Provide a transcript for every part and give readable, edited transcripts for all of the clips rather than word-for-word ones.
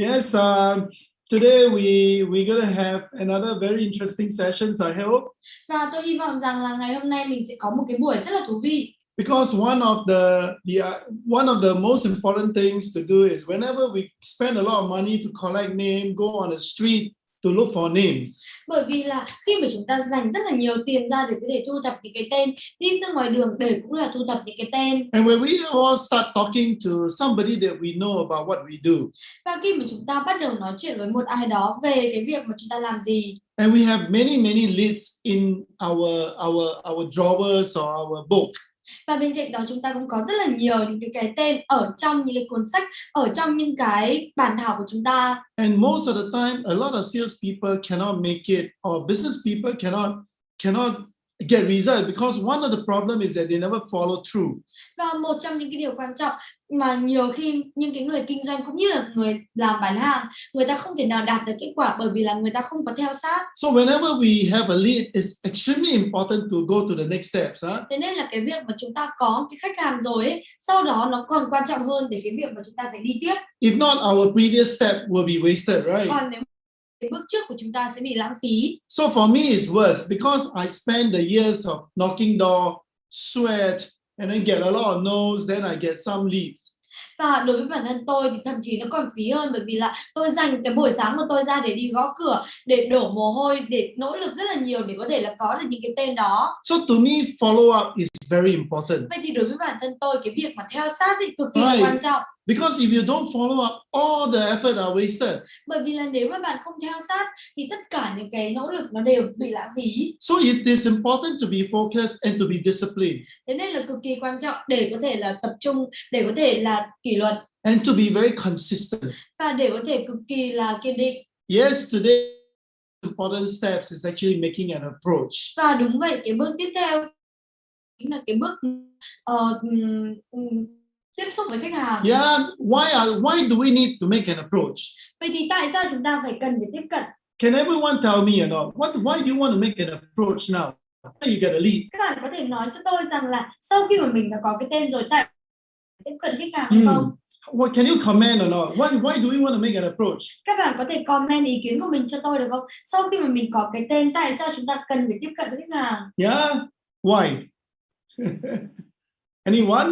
Yes, today we're gonna have another very interesting sessions, I hope. Và tôi hy vọng rằng là ngày hôm nay mình sẽ có một cái buổi rất là thú vị. Because one of the most important things to do is whenever we spend a lot of money to collect name, go on the street to look for names. Bởi vì là khi mà chúng ta dành rất là nhiều tiền ra để có thể thu thập những cái tên, đi ra ngoài đường để cũng là thu thập những cái tên. And when we all start talking to somebody that we know about what we do. Và khi mà chúng ta bắt đầu nói chuyện với một ai đó về cái việc mà chúng ta làm gì. And we have many lists in our drawers or our book. Và bên cạnh đó chúng ta cũng có rất là nhiều những cái tên ở trong những cái cuốn sách, ở trong những cái bản thảo của chúng ta. And most of the time, a lot of salespeople cannot make it, or business people cannot get result because one of the problem is that they never follow through. Và một trong những cái điều quan trọng mà nhiều khi những cái người kinh doanh cũng như là người làm bán hàng, người ta không thể nào đạt được kết quả bởi vì là người ta không có theo sát. So whenever we have a lead, it's extremely important to go to the next steps. Thế nên là cái việc mà chúng ta có cái khách hàng rồi ấy, sau đó nó còn quan trọng hơn để cái việc mà chúng ta phải đi tiếp. If not, our previous step will be wasted, right? Còn nếu cái bước trước của chúng ta sẽ bị lãng phí. So for me, it's worse because I spend the years of knocking door, sweat, and then get a lot of no's, then I get some leads. Và đối với bản thân tôi thì thậm chí nó còn phí hơn, bởi vì là tôi dành cái buổi sáng của tôi ra để đi gõ cửa, để đổ mồ hôi, để nỗ lực rất là nhiều để có thể là có được những cái tên đó. So to me, follow up is very important. Vậy thì đối với bản thân tôi, cái việc mà theo sát thì cực kỳ Right. quan trọng. Because if you don't follow up, all the effort are wasted. Bởi vì là nếu mà bạn không theo sát thì tất cả những cái nỗ lực nó đều bị lãng phí. So it is important to be focused and to be disciplined. Thế nên là cực kỳ quan trọng để có thể là tập trung, để có thể là kỷ luật. And to be very consistent. Và để có thể cực kỳ là kiên định. Yes, today important steps is actually making an approach. Và đúng vậy, cái bước tiếp theo chính là cái bước tiếp xúc với khách hàng. Yeah, why do we need to make an approach? Vậy thì tại sao chúng ta phải cần phải tiếp cận? Can everyone tell me, why do you want to make an approach now? You get a lead. Các bạn có thể nói cho tôi rằng là sau khi mà mình đã có cái tên rồi, tại tiếp cận khách hàng hay không? What can you comment or not? Why do we want to make an approach? Các bạn có thể comment ý kiến của mình cho tôi được không? Sau khi mà mình có cái tên, tại sao chúng ta cần phải tiếp cận với khách hàng? Yeah, why? Anyone?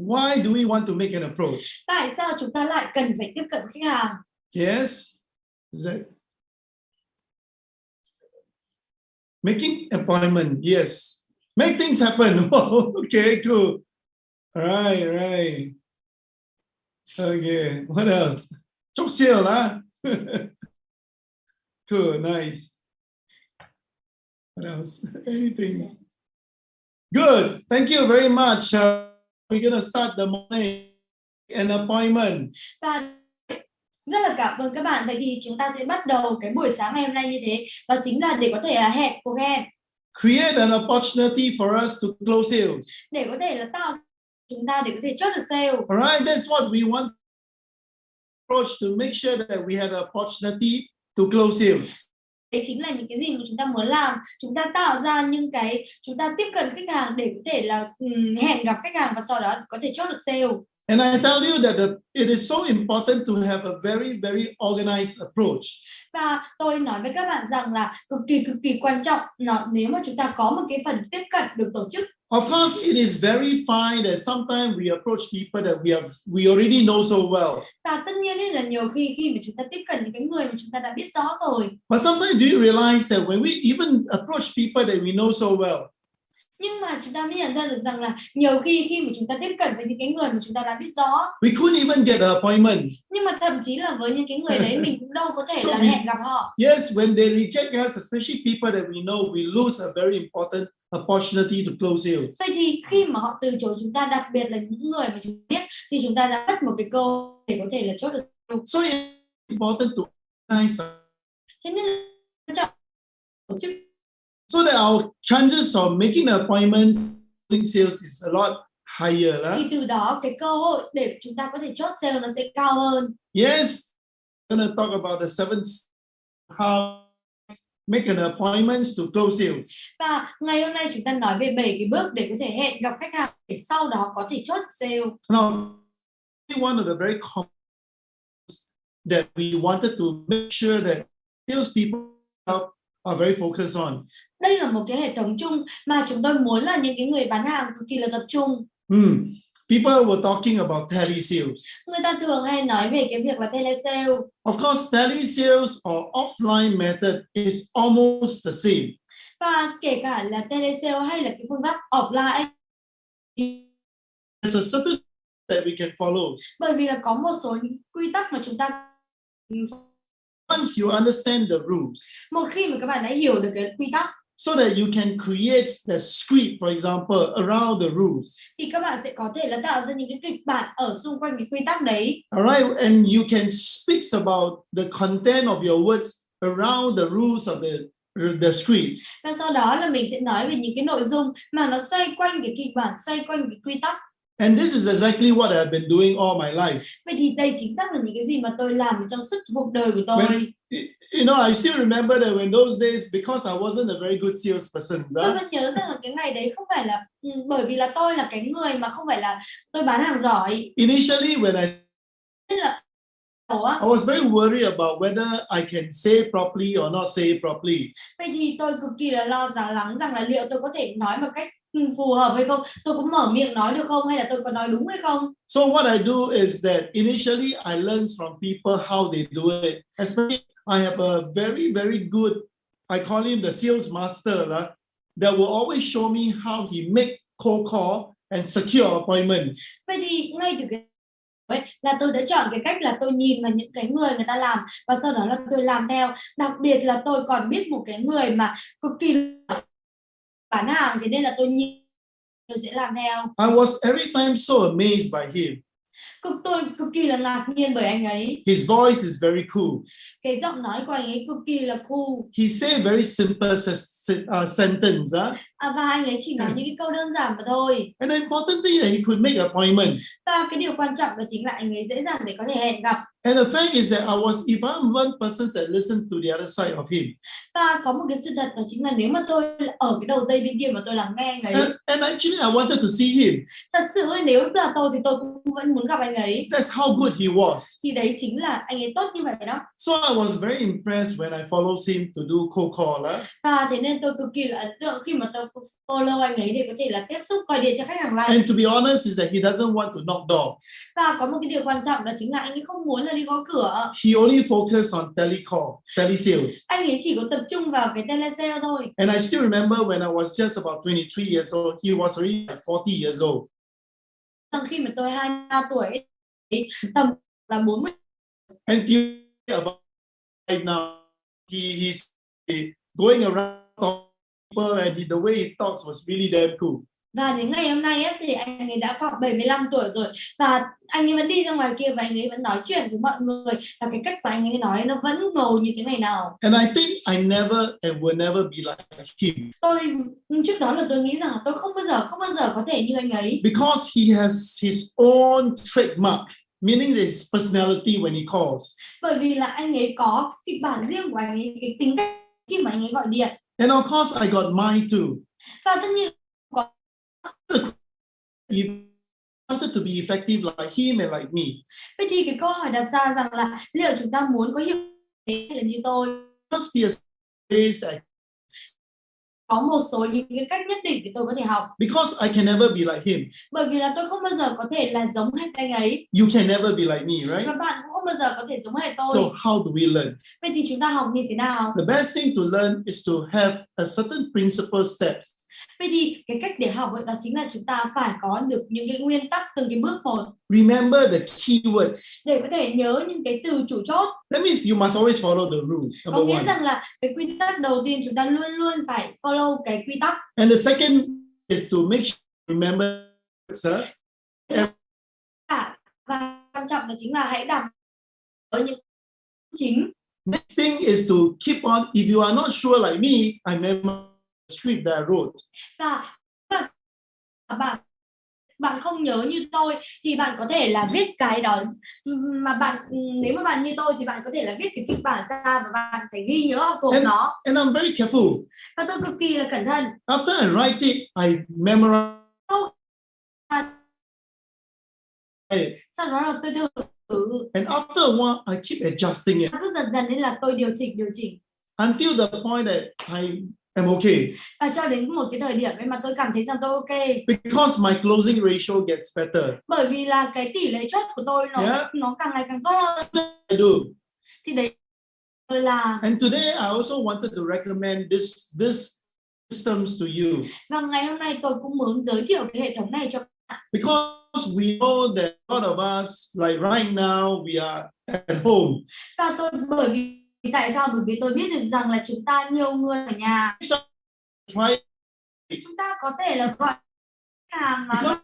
Why do we want to make an approach? Tại sao chúng ta lại cần phải tiếp cận khách hàng? Yes. Is that making appointment? Yes. Make things happen. Okay, cool. Right. Okay. What else? Chúc siêu hả? Cool, nice. What else? Anything? Good. Thank you very much. We're gonna start the morning an appointment. Và rất là cảm ơn các bạn. Vậy thì chúng ta sẽ bắt đầu cái buổi sáng ngày hôm nay như thế, đó chính là để có thể là hẹn cuộc hẹn. Create an opportunity for us to close sales. Để có thể là tạo chúng ta để có thể chốt được sale. Alright, that's what we want approach to make sure that we have an opportunity to close sales. Đấy chính là những cái gì mà chúng ta muốn làm. Chúng ta tạo ra những cái, chúng ta tiếp cận khách hàng để có thể là hẹn gặp khách hàng và sau đó có thể chốt được sale. And I tell you that it is so important to have a very organized approach. Và tôi nói với các bạn rằng là cực kỳ quan trọng nếu mà chúng ta có một cái phần tiếp cận được tổ chức. Of course, it is very fine that sometimes we approach people that we already know so well. Và tất nhiên là nhiều khi mà chúng ta tiếp cận những cái người mà chúng ta đã biết rõ rồi. But sometimes do you realize that when we even approach people that we know so well? Nhưng mà chúng ta mới nhận ra được rằng là nhiều khi mà chúng ta tiếp cận với những cái người mà chúng ta đã biết rõ, we couldn't even get an appointment. Nhưng mà thậm chí là với những cái người đấy mình cũng đâu có thể là hẹn gặp họ. Yes, when they reject us, especially people that we know, we lose a very important opportunity to close sales. Vậy thì khi mà họ từ chối chúng ta, đặc biệt là những người mà chúng ta biết, thì chúng ta đã mất một cái cơ hội để có thể là chốt được sale. So it's important to organize. Thế nên là quan trọng tổ chức. So that our chances of making appointments, closing sales is a lot higher. Thì từ đó cái cơ hội để chúng ta có thể chốt sale nó sẽ cao hơn. Yes, I'm going to talk about the 7 how make an appointment to close sales. Và ngày hôm nay chúng ta nói về 7 cái bước để có thể hẹn gặp khách hàng để sau đó có thể chốt sale. Now, one of the very common that we wanted to make sure that salespeople are very focused on. Đây là một cái hệ thống chung mà chúng tôi muốn là những cái người bán hàng cực kỳ là tập trung. People were talking about telesales. Người ta thường hay nói về cái việc là telesale. Of course, telesales or offline method is almost the same. Và kể cả là telesale hay là cái phương pháp offline, there's a certain that we can follow. Bởi vì là có một số những quy tắc mà chúng ta once you understand the rules. Một khi mà các bạn đã hiểu được cái quy tắc, so that you can create the script, for example, around the rules. Thì các bạn sẽ có thể là tạo ra những cái kịch bản ở xung quanh cái quy tắc đấy. Alright, and you can speak about the content of your words around the rules of the scripts. Và sau đó là mình sẽ nói về những cái nội dung mà nó xoay quanh cái kịch bản, xoay quanh cái quy tắc. And this is exactly what I've been doing all my life. Vậy thì đây chính xác là những cái gì mà tôi làm trong suốt cuộc đời của tôi. You know, I still remember that when those days, because I wasn't a very good salesperson. Tôi vẫn nhớ rằng là cái ngày đấy không phải là bởi vì là tôi là cái người mà không phải là tôi bán hàng giỏi. Initially, when I was very worried about whether I can say properly or not say properly. Vậy thì tôi cực kỳ là lo lắng rằng là liệu tôi có thể nói một cách phù hợp hay không, tôi có mở miệng nói được không, hay là tôi có nói đúng hay không. So what I do is that initially I learn from people how they do it. Especially I have a very, very good, I call him the sales master, that will always show me how he make cold call and secure appointment. Vậy thì ngay từ cái là tôi đã chọn cái cách là tôi nhìn vào những cái người ta làm và sau đó là tôi làm theo. Đặc biệt là tôi còn biết một cái người mà cực kỳ bán hàng, thế nên là tôi sẽ làm theo. I was every time so amazed by him. Tôi cực kỳ là ngạc nhiên bởi anh ấy. His voice is very cool. Cái giọng nói của anh ấy cực kỳ là cool. He say very simple sentence. Và anh ấy chỉ nói những cái câu đơn giản mà thôi. And the important thing is he could make appointment. Và cái điều quan trọng đó chính là anh ấy dễ dàng để có thể hẹn gặp. And the fact is that if I'm one person that listen to the other side of him. Và có một cái sự thật đó chính là nếu mà tôi ở cái đầu dây bên kia mà tôi lắng nghe anh ấy. And actually I wanted to see him. Thật sự nếu là tôi thì tôi cũng vẫn muốn gặp anh ấy. That's how good he was. Thì đấy chính là anh ấy tốt như vậy đó. So I was very impressed when I followed him to do cold call. Và thế nên tôi cực kỳ là ấn tượng khi mà tôi follow anh ấy để có thể là tiếp xúc gọi điện cho khách hàng live. And to be honest is that he doesn't want to knock door. Và có một cái điều quan trọng đó chính là anh ấy không muốn là đi gõ cửa. He only focused on telesales. Anh ấy chỉ có tập trung vào cái telesale thôi. And I still remember when I was just about 23 years old, he was already like 40 years old. Khi mà tôi 23 tuổi, tầm là 40. And about right now, he's going around talking to people, and the way he talks was really damn cool. Và đến ngày hôm nay thì anh ấy đã khoảng 75 tuổi rồi và anh ấy vẫn đi ra ngoài kia và anh ấy vẫn nói chuyện với mọi người và cái cách của anh ấy nói nó vẫn ngầu như cái ngày nào. And I think I never and will never be like him. Tôi trước đó là tôi nghĩ rằng là tôi không bao giờ có thể như anh ấy. Because he has his own trademark, meaning his personality when he calls. Bởi vì là anh ấy có kịch bản riêng của anh ấy, cái tính cách khi mà anh ấy gọi điện. And of course I got mine too. Và tất nhiên you wanted to be effective like him and like me. Vậy thì cái câu hỏi đặt ra rằng là liệu chúng ta muốn có hiệu hay là như tôi? Must be a space that có một số những cái cách nhất định để tôi có thể học. Because I can never be like him. Bởi vì là tôi không bao giờ có thể là giống hệt anh ấy. You can never be like me, right? Và bạn cũng không bao giờ có thể giống hệt tôi. So how do we learn? Vậy thì chúng ta học như thế nào? The best thing to learn is to have a certain principle steps. Vậy thì cái cách để học đó chính là chúng ta phải có được những cái nguyên tắc từng cái bước một. Remember the keywords. Để có thể nhớ những cái từ chủ chốt. That means you must always follow the rule. Có nghĩa rằng là cái quy tắc đầu tiên chúng ta luôn luôn phải follow cái quy tắc. And the second is to make sure you remember. Và quan trọng đó chính là hãy đảm ở những chính. Next thing is to keep on. If you are not sure like me, I remember the script that I wrote. Và bạn bạn không nhớ như tôi thì bạn có thể là viết cái đó, mà bạn nếu mà bạn như tôi thì bạn có thể là viết cái kịch bản ra và bạn phải ghi nhớ học thuộc nó. And I'm very careful. Và tôi cực kỳ là cẩn thận. After I write it, I memorize. Sau đó là tôi thử. And after a while, I keep adjusting it Cứ dần dần nên là tôi điều chỉnh until the point that I am okay. và cho đến một cái thời điểm ấy mà tôi cảm thấy rằng tôi ok. Because my closing ratio gets better. Bởi vì là cái tỷ lệ chốt của tôi nó càng ngày càng tốt hơn. I do. Thì đấy là. And today I also wanted to recommend this systems to you. Và ngày hôm nay tôi cũng muốn giới thiệu cái hệ thống này cho các bạn. Because we know that a lot of us, like right now, we are at home. Và bởi vì tại sao? Bởi vì tôi biết được rằng là chúng ta nhiều người ở nhà. Chúng ta có thể là gọi hàng mà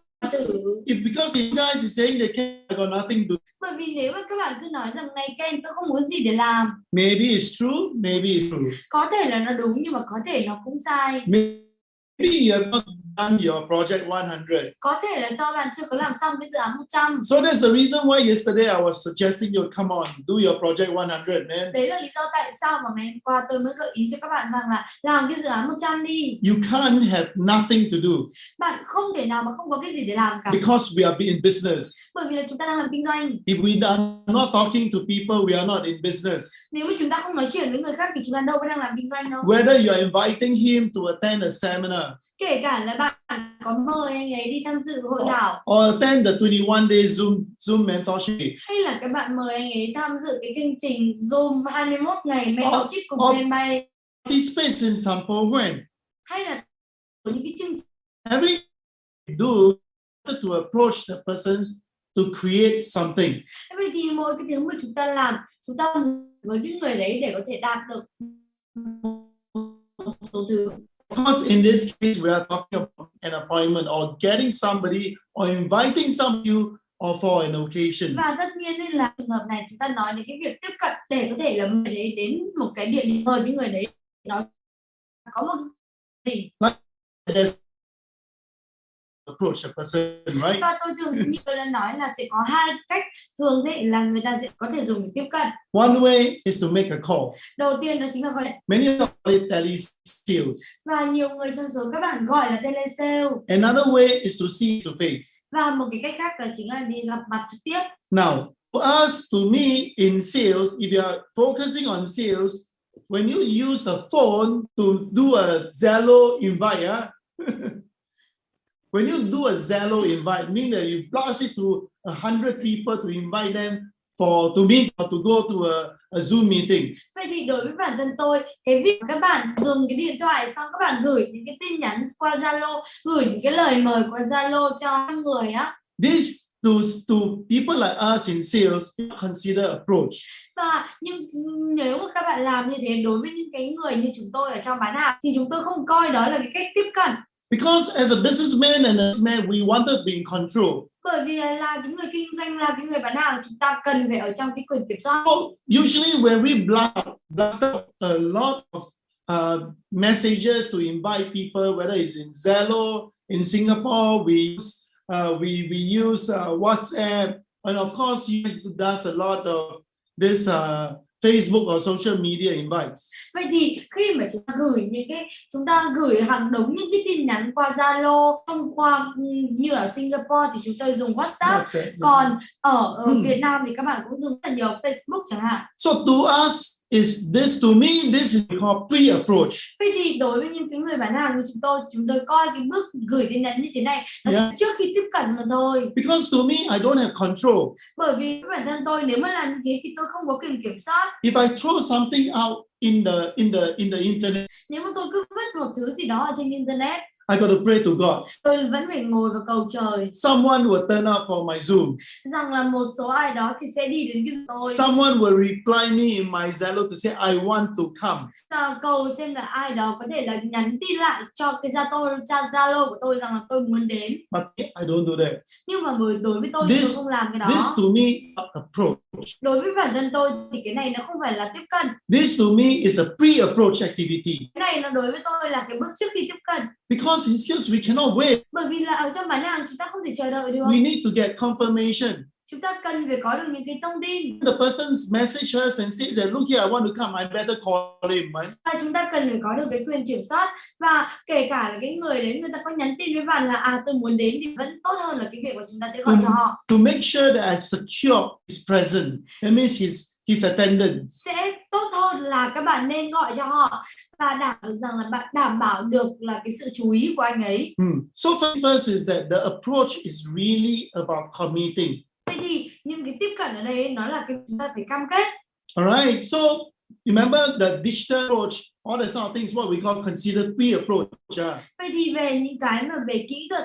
because you guys is saying that I got nothing to do. Bởi vì nếu mà các bạn cứ nói rằng này Kênh, tôi không muốn gì để làm. Maybe it's true, maybe it's true. Có thể là nó đúng nhưng mà có thể nó cũng sai. Maybe you have not done your project 100. Có thể là do bạn chưa có làm xong cái dự án 100. So that's the reason why yesterday I was suggesting you come on, do your project 100, man. Đấy là lý do tại sao mà ngày hôm qua tôi mới gợi ý cho các bạn rằng là làm cái dự án 100 đi. You can't have nothing to do. Bạn không thể nào mà không có cái gì để làm cả. Because we are in business. Bởi vì là chúng ta đang làm kinh doanh. If we are not talking to people, we are not in business. Nếu mà chúng ta không nói chuyện với người khác thì chúng ta đâu có đang làm kinh doanh đâu. Whether you are inviting him to attend a seminar. Kể cả là bạn có mời anh ấy đi tham dự hội thảo. Or attend the 21 day Zoom mentorship. Hay là các bạn mời anh ấy tham dự cái chương trình Zoom 21 ngày mentorship cùng Kênh bay. Participate in some program. Hay là những cái chương trình. Every do to approach the person to create something. Vậy thì mỗi cái thứ mà chúng ta làm, chúng ta với cái người đấy để có thể đạt được một số thứ. Because in this case we are talking about an appointment or getting somebody or inviting some you or for an occasion. Và tất nhiên nên là trường hợp này chúng ta nói đến cái việc tiếp cận để có thể là người đấy đến một cái địa điểm, mời những người đấy nói có một gì. Approach a person, right? Và tôi thường như tôi đã nói là sẽ có hai cách thường đấy là người ta sẽ có thể dùng để tiếp cận. One way is to make a call. Đầu tiên đó chính là gọi. Many of it telesales. Và nhiều người trong số các bạn gọi là telesale. Another way is to see to face. Và một cái cách khác đó chính là đi gặp mặt trực tiếp. Now, for us, to me, in sales, if you are focusing on sales, when you use a phone to do a Zalo invite, when you do a Zalo invite, meaning that you blast it to 100 people to invite them to meet or to go to a Zoom meeting. Vậy thì đối với bản thân tôi, cái việc các bạn dùng cái điện thoại xong các bạn gửi những cái tin nhắn qua Zalo, gửi những cái lời mời qua Zalo cho người á. This to people like us in sales, consider approach. Và nhưng nếu mà các bạn làm như thế đối với những cái người như chúng tôi ở trong bán hàng thì chúng tôi không coi đó là cái cách tiếp cận. Because as a businessman and a businessman, we want to be in control. Bởi vì là cái người kinh doanh, là cái người bán hàng, chúng ta cần phải ở trong cái quyền kiểm soát. So, usually when we blast out a lot of messages to invite people, whether it's in Zalo, in Singapore, we use WhatsApp, and of course, you does a lot of this Facebook or social media invites. Vậy thì khi mà chúng ta gửi hàng đống những cái tin nhắn qua Zalo, thông qua như ở Singapore thì chúng tôi dùng WhatsApp, còn ở Việt Nam thì các bạn cũng dùng rất là nhiều Facebook chẳng hạn. So to us to me this is called pre-approach. Vậy thì đối với những cái người bán hàng như chúng tôi coi cái bước gửi tin nhắn như thế này là trước khi tiếp cận mà thôi. Because to me I don't have control. Bởi vì bản thân tôi nếu mà làm như thế thì tôi không có quyền kiểm soát. If I throw something out in the internet, nếu mà tôi cứ vứt một thứ gì đó ở trên internet, I got to pray to God. Tôi vẫn phải ngồi và cầu trời. Someone will turn up for my Zoom. Rằng là một số ai đó thì sẽ đi đến cái tôi. Someone will reply me in my Zalo to say I want to come. Cầu xem là ai đó có thể là nhắn tin lại cho cái Zalo của tôi rằng là tôi muốn đến. But I don't do that. Nhưng mà đối với tôi thì tôi không làm cái đó. This to me approach. Đối với bản thân tôi thì cái này nó không phải là tiếp cận. This to me is a pre-approach activity. Cái này nó đối với tôi là cái bước trước khi tiếp cận. Because Because in sales we cannot wait. Bởi vì là ở trong bán hàng chúng ta không thể chờ đợi được. We need to get confirmation. Chúng ta cần phải có được những cái thông tin. The person's message us and say that look here, I want to come, I better call him, right? Và chúng ta cần phải có được cái quyền kiểm soát, và kể cả là cái người đấy người ta có nhắn tin với bạn là tôi muốn đến thì vẫn tốt hơn là cái việc mà chúng ta sẽ gọi cho họ. To make sure that I secure his presence. That means his attendance. Sẽ tốt hơn là các bạn nên gọi cho họ và đảm bảo rằng là bạn đảm bảo được là cái sự chú ý của anh ấy. So first is that the approach is really about committing. Vậy thì những cái tiếp cận ở đây nó là cái chúng ta phải cam kết. Alright, so remember the digital approach, all the sort of things what we call considered pre-approach. Vậy thì về những cái mà về kỹ thuật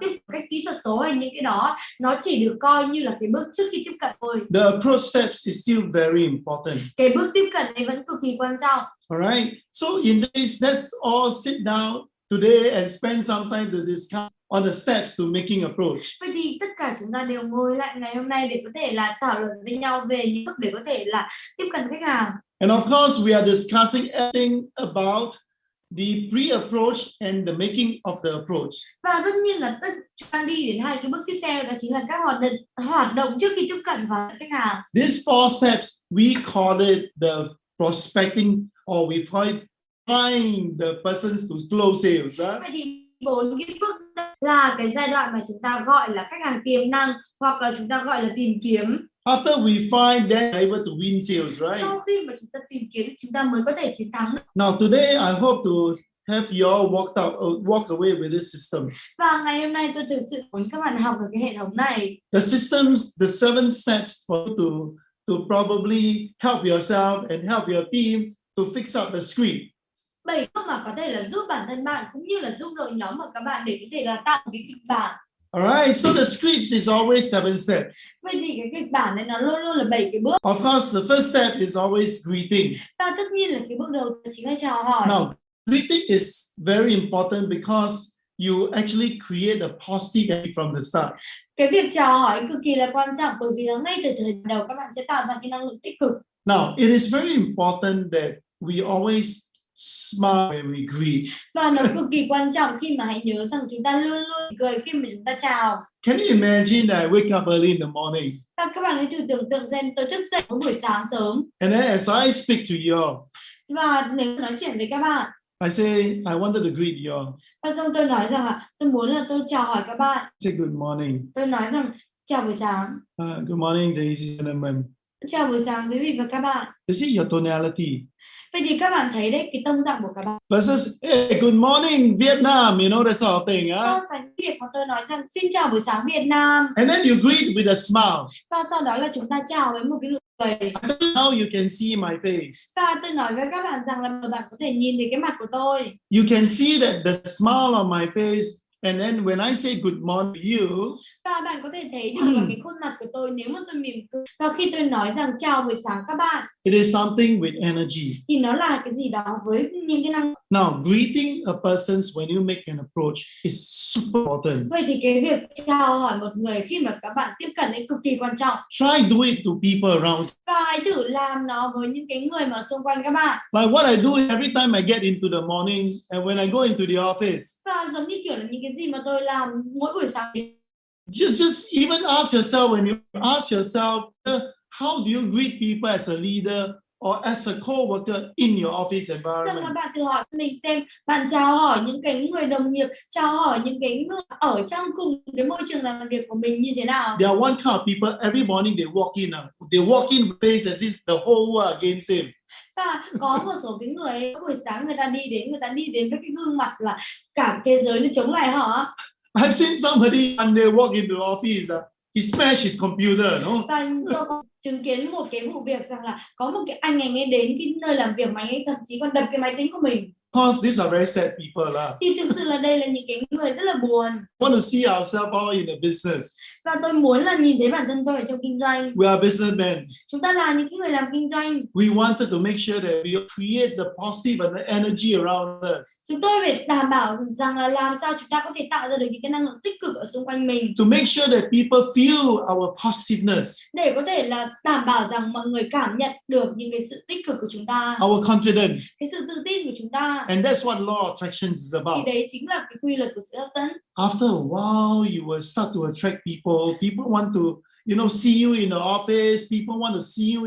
tiếp cách kỹ thuật số hay những cái đó nó chỉ được coi như là cái bước trước khi tiếp cận thôi. The approach steps is still very important. Cái bước tiếp cận này vẫn cực kỳ quan trọng. Alright, so in this, let's all sit down today and spend some time to discuss on the steps to making approach. Vậy thì tất cả chúng ta đều ngồi lại ngày hôm nay để có thể là thảo luận với nhau về những bước để có thể là tiếp cận khách hàng. And of course, we are discussing everything about the pre-approach and the making of the approach. Và tất nhiên là chúng ta đi đến hai cái bước tiếp theo, đó chính là các hoạt động trước khi tiếp cận vào khách hàng. These four steps we call it the prospecting, or we call it find the persons to close sales. Vậy thì 4 cái bước là cái giai đoạn mà chúng ta gọi là khách hàng tiềm năng, hoặc là chúng ta gọi là tìm kiếm. After we find, then we're able to win sales, right? Sau khi mà chúng ta tìm kiếm, chúng ta mới có thể chiến thắng. Now today, I hope to have you all walk away with this system. Và ngày hôm nay tôi thực sự muốn các bạn học được cái hệ thống này. The systems, the 7 steps for you to probably help yourself and help your team to fix up the script. 7 bước mà có thể là giúp bản thân bạn cũng như là giúp đội nhóm của các bạn để có thể là tạo một cái kịch bản. Alright, so the script is always 7 steps. Vậy thì cái kịch bản này nó luôn luôn là 7 cái bước. Of course, the first step is always greeting. Và tất nhiên là cái bước đầu chính là chào hỏi. Now, greeting is very important because you actually create a positive energy from the start. Cái việc chào hỏi cực kỳ là quan trọng, bởi vì ngay từ thời đầu các bạn sẽ tạo ra cái năng lượng tích cực. Now, it is very important that we always smile when we greet. Và nó cực kỳ quan trọng khi mà hãy nhớ rằng chúng ta luôn luôn cười khi mà chúng ta chào. Can you imagine that I wake up early in the morning? Và các bạn hãy thử tưởng tượng xem tôi thức dậy vào buổi sáng sớm. And then as I speak to you all, và nếu nói chuyện với các bạn, I say I wanted to greet you all. Và xong tôi nói rằng là tôi muốn là tôi chào hỏi các bạn. Say good morning. Tôi nói rằng chào buổi sáng. Good morning, ladies and gentlemen. Chào buổi sáng quý vị và các bạn. Is it your tonality? Vậy thì các bạn thấy đấy, cái tông giọng của các bạn. Versus, hey, good morning, Vietnam, you know, that sort of thing. So sánh việc mà tôi nói rằng xin chào buổi sáng Việt Nam. And then you greet with a smile. Và sau đó là chúng ta chào với một cái nụ cười. Now you can see my face. Và tôi nói với các bạn rằng là bạn có thể nhìn thấy cái mặt của tôi. You can see that the smile on my face. And then when I say good morning to you, và bạn có thể thấy được là cái khuôn mặt của tôi nếu mà tôi mỉm cười. Và khi tôi nói rằng chào buổi sáng các bạn, it is something with energy. Thì nó là cái gì đó với những cái năng. Now, greeting a person when you make an approach is super important. Vậy thì cái việc chào hỏi một người khi mà các bạn tiếp cận ấy cực kỳ quan trọng. Try do it to people around. Và hãy thử làm nó với những cái người mà xung quanh các bạn. Like what I do every time I get into the morning and when I go into the office. Và giống như kiểu là những cái gì mà tôi làm mỗi buổi sáng. Just even ask yourself, when you ask yourself, how do you greet people as a leader or as a co-worker in your office environment? Rằng là bạn thử hỏi mình xem, bạn chào hỏi những cái người đồng nghiệp, chào hỏi những cái người ở trong cùng cái môi trường làm việc của mình như thế nào? There are one kind of people every morning they walk in, they walk in with face as if the whole world against him. Và có một số cái người buổi sáng người ta đi đến với cái gương mặt là cả thế giới nó chống lại họ. I've seen somebody when they walk into the office, he smashed his computer, no? Và tôi có chứng kiến một cái vụ việc rằng là có một cái anh ấy đến cái nơi làm việc mà anh ấy thậm chí còn đập cái máy tính của mình. Because these are very sad people, Thì thực sự là đây là những cái người rất là buồn. Want to see ourselves all in a business. Và tôi muốn là nhìn thấy bản thân tôi ở trong kinh doanh. We are businessmen. Chúng ta là những cái người làm kinh doanh. We wanted to make sure that we create the positive and the energy around us. Chúng tôi phải đảm bảo rằng là làm sao chúng ta có thể tạo ra được những cái năng lượng tích cực ở xung quanh mình. To make sure that people feel our positiveness. Để có thể là đảm bảo rằng mọi người cảm nhận được những cái sự tích cực của chúng ta. Our confidence. Cái sự tự tin của chúng ta. And that's what law of attraction is Thì about. đấy chính là cái quy luật của sự hấp dẫn. After a while, you will start to attract people. People want to, see you in the office. People want to see you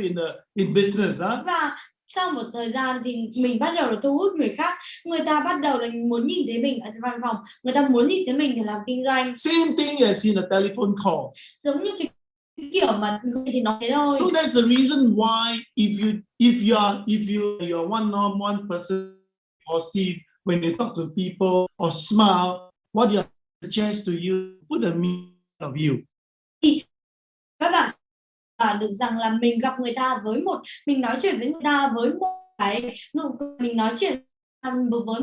in business. Và sau một thời gian thì mình bắt đầu là thu hút người khác. Người ta bắt đầu là muốn nhìn thấy mình ở văn phòng. Người ta muốn nhìn thấy mình để làm kinh doanh. Same thing as in a telephone call. Giống như cái kiểu mà người thì nói thế thôi. So that's the reason why if you're one-on-one person positive when you talk to people or smile, what you suggest to you, put a meaning of you. Các bạn được rằng là mình gặp người ta mình nói chuyện với người ta với một cái nụ cười, mình nói chuyện với một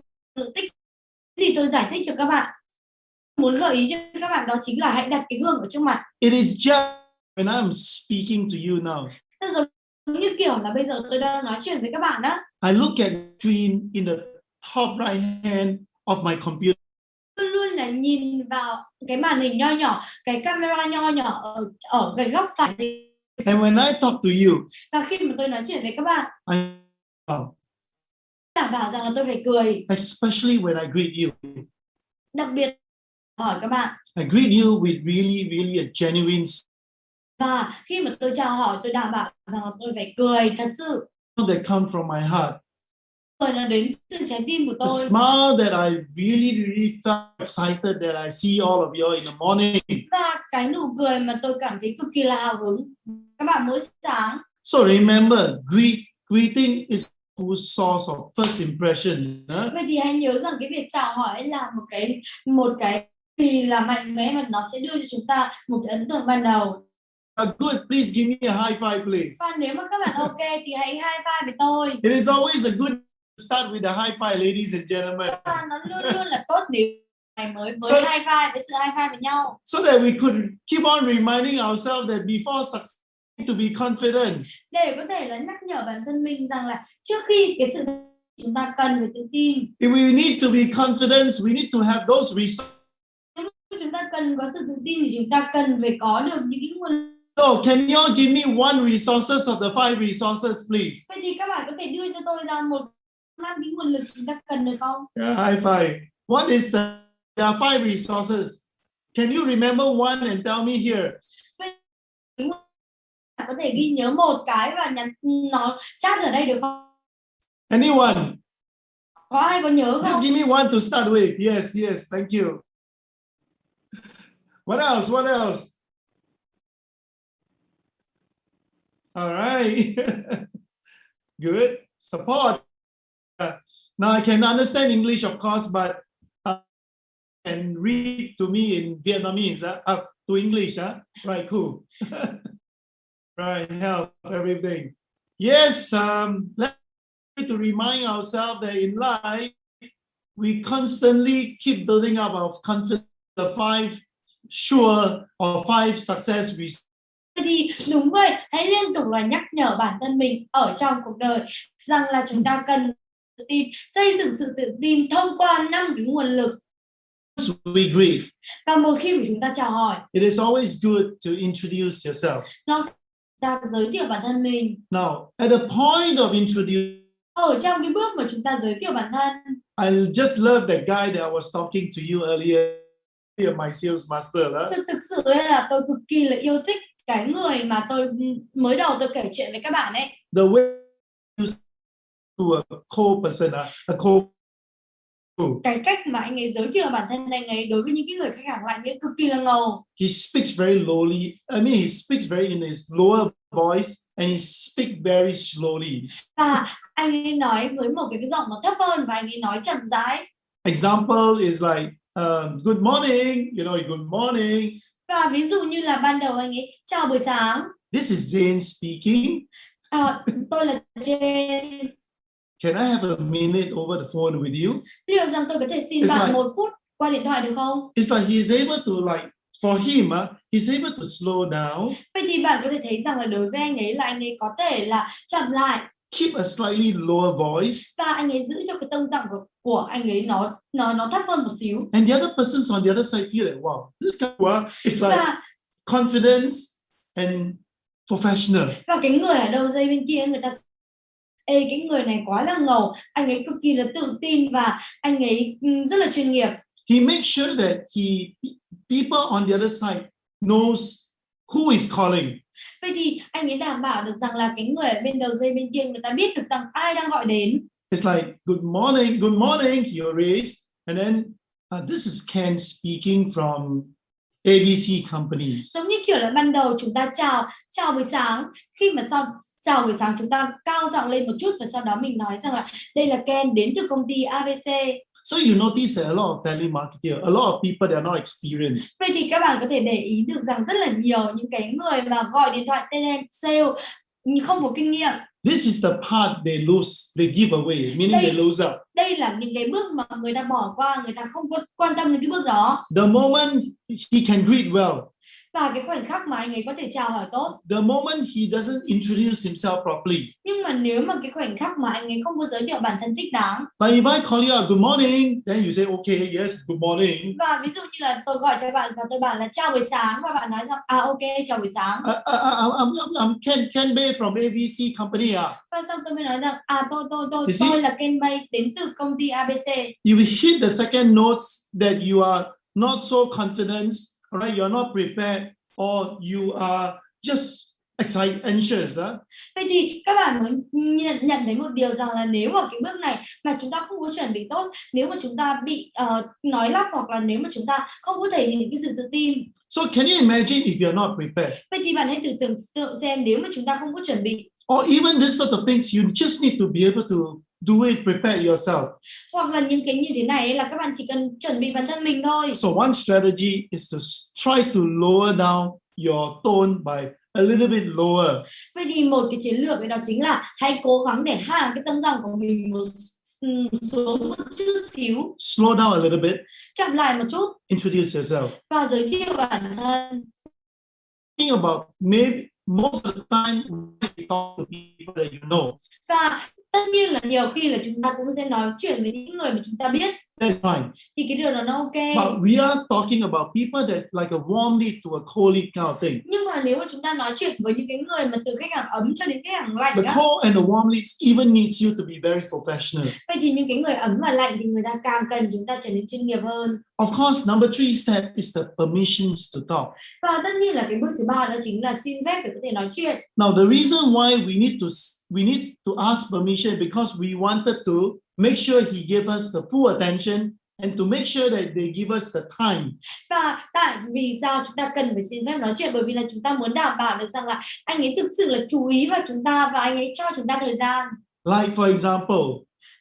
tích gì tôi giải thích cho các bạn. Muốn gợi ý cho các bạn đó chính là hãy đặt cái gương ở trước mặt. It is just when I'm speaking to you now. Nó giống như kiểu là bây giờ tôi đang nói chuyện với các bạn đó. I look at the screen in the top right hand of my computer. Luôn luôn là nhìn vào cái màn hình nho nhỏ, cái camera nho nhỏ ở cái góc phải. And when I talk to you, và khi mà tôi nói chuyện với các bạn, I đảm bảo rằng là tôi phải cười. Especially when I greet you. Đặc biệt hỏi các bạn. I greet you with really a genuine. Và khi mà tôi chào hỏi, tôi đảm bảo rằng là tôi phải cười thật sự. That come from my heart. Cười nó đến từ trái tim của tôi. The smile that I really felt excited that I see all of you in the morning. Và cái nụ cười mà tôi cảm thấy cực kỳ là hào hứng các bạn mỗi sáng. So remember, greeting is whose source of first impression. Vậy thì hãy nhớ rằng cái việc chào hỏi là một cái gì là mạnh mẽ mà nó sẽ đưa cho chúng ta một cái ấn tượng ban đầu. Good, please give me a high five, please. Và nếu mà các bạn ok thì hãy high five với tôi. It is always a good start with a high five, ladies and gentlemen. Và nó luôn luôn là tốt nếu ngày mới với high five, với sự high five với nhau. So that we could keep on reminding ourselves that before success to be confident. Để có thể là nhắc nhở bản thân mình rằng là trước khi cái sự chúng ta cần phải tự tin. If we need to be confident, we need to have those resources. Nếu chúng ta cần có sự tự tin thì chúng ta cần phải có được những cái nguồn. So can you all give me one resources of the 5 resources, please? Vậy thì các bạn có thể đưa cho tôi ra 5 cái nguồn lực chúng ta cần được không? Yeah, high five. What is there are 5 resources. Can you remember one and tell me here? Có thể ghi nhớ một cái và nhắn nó chat ở đây được không? Anyone? Có ai có nhớ không? Just give me one to start with. Yes, thank you. What else? What else? All right. Good. Support. Now I can understand English, of course, but can read to me in Vietnamese. To English, right? Cool. Right, help everything. Yes, let's to remind ourselves that in life we constantly keep building up our confidence. The 5 sure or 5 success reasons. Thì đúng vậy, hãy liên tục là nhắc nhở bản thân mình ở trong cuộc đời rằng là chúng ta cần tự tin, xây dựng sự tự tin thông qua 5 cái nguồn lực. We greet. Và một khi mà chúng ta chào hỏi, it is always good to introduce yourself. Nó ta giới thiệu bản thân mình. Now, at the point of introducing, ở trong cái bước mà chúng ta giới thiệu bản thân, I just love that guy that I was talking to you earlier, my sales master. Thực sự là tôi cực kỳ là yêu thích cái người mà tôi mới đầu tôi kể chuyện với các bạn ấy. The way you to a co-person, a co. Cái cách mà anh ấy giới thiệu bản thân anh ấy đối với những cái người khách hàng lại nghĩa cực kỳ là ngầu. He speaks very lowly. I mean, he speaks very in his lower voice and he speaks very slowly. Và anh ấy nói với một cái giọng nó thấp hơn và anh ấy nói chậm rãi. Example is like, good morning, good morning. Và ví dụ như là ban đầu anh ấy chào buổi sáng. This is Jane speaking. Tôi là Jane. Can I have a minute over the phone with you? Liệu rằng tôi có thể xin bạn 1 phút qua điện thoại được không? It's like he's able to for him, he's able to slow down. Vậy thì bạn có thể thấy rằng là đối với anh ấy là anh ấy có thể là chậm lại. Keep a slightly lower voice. Và anh ấy giữ cho cái tông giọng của anh ấy nó thấp hơn một xíu. And the other persons on the other side feel like, wow, this guy is like confidence and professional. Và cái người ở đầu dây bên kia người ta ê cái người này quá là ngầu, anh ấy cực kỳ là tự tin và anh ấy rất là chuyên nghiệp. He makes sure that people on the other side knows who is calling. Vậy thì anh ấy đảm bảo được rằng là cái người ở bên đầu dây bên kia người ta biết được rằng ai đang gọi đến. It's like, good morning, he raised, and then this is Ken speaking from ABC companies. Giống như kiểu là ban đầu chúng ta chào buổi sáng, khi mà sau chào buổi sáng chúng ta cao giọng lên một chút và sau đó mình nói rằng là đây là Ken đến từ công ty ABC. So you notice that a lot of telemarketers, a lot of people that are not experienced. Vậy thì các bạn có thể để ý được rằng rất là nhiều những cái người mà gọi điện thoại sale không có kinh nghiệm. This is the part they lose, they give away, meaning they lose out. Đây là những cái bước mà người ta bỏ qua, người ta không có quan tâm đến cái bước đó. The moment he can greet well. Và cái khoảnh khắc mà anh ấy có thể chào hỏi tốt. The moment he doesn't introduce himself properly. Nhưng mà nếu mà cái khoảnh khắc mà anh ấy không có giới thiệu bản thân thích đáng. But if I call you out, good morning, then you say okay, yes, good morning. Và ví dụ như là tôi gọi cho bạn và tôi bảo là chào buổi sáng và bạn nói rằng ok chào buổi sáng. I'm Ken Bay from ABC company. Và xong tôi mới nói rằng tôi là Ken Bay đến từ công ty ABC. You hit the second notes that you are not so confident. Right, you're not prepared, or you are just excited, anxious. Vậy thì các bạn muốn nhận thấy một điều rằng là nếu ở cái bước này mà chúng ta không có chuẩn bị tốt, nếu mà chúng ta bị nói lắp hoặc là nếu mà chúng ta không có thể hiện cái sự tự tin. So can you imagine if you're not prepared? Vậy thì bạn hãy tưởng tượng xem nếu mà chúng ta không có chuẩn bị. Or even this sort of things, you just need to be able to do it, prepare yourself. Hoặc là những cái như thế này là các bạn chỉ cần chuẩn bị bản thân mình thôi. So one strategy is to try to lower down your tone by a little bit lower. Vậy thì một cái chiến lược đó chính là hãy cố gắng để hạ cái tông giọng của mình xuống một chút xíu. Slow down a little bit. Chậm lại một chút. Introduce yourself. Và giới thiệu bản thân. Think about maybe most of the time we talk to people that you know. Và tất nhiên là nhiều khi là chúng ta cũng sẽ nói chuyện với những người mà chúng ta biết. That's fine. Thì cái điều đó nó ok. But we are talking about people that like a warm lead to a cold lead kind of thing. Nhưng mà nếu mà chúng ta nói chuyện với những cái người mà từ khách hàng ấm cho đến khách hàng lạnh, the cold and the warm leads even needs you to be very professional. Vậy thì những cái người ấm và lạnh thì người ta càng cần chúng ta trở nên chuyên nghiệp hơn. Of course, number 3 step is the permissions to talk. Và tất nhiên là cái bước thứ ba đó chính là xin phép để có thể nói chuyện. Now the reason why we need to ask permission because we wanted to make sure he gave us the full attention and to make sure that they give us the time. Và tại vì sao chúng ta cần phải xin phép nói chuyện, bởi vì là chúng ta muốn đảm bảo được rằng là anh ấy thực sự là chú ý vào chúng ta và anh ấy cho chúng ta thời gian. Like for example,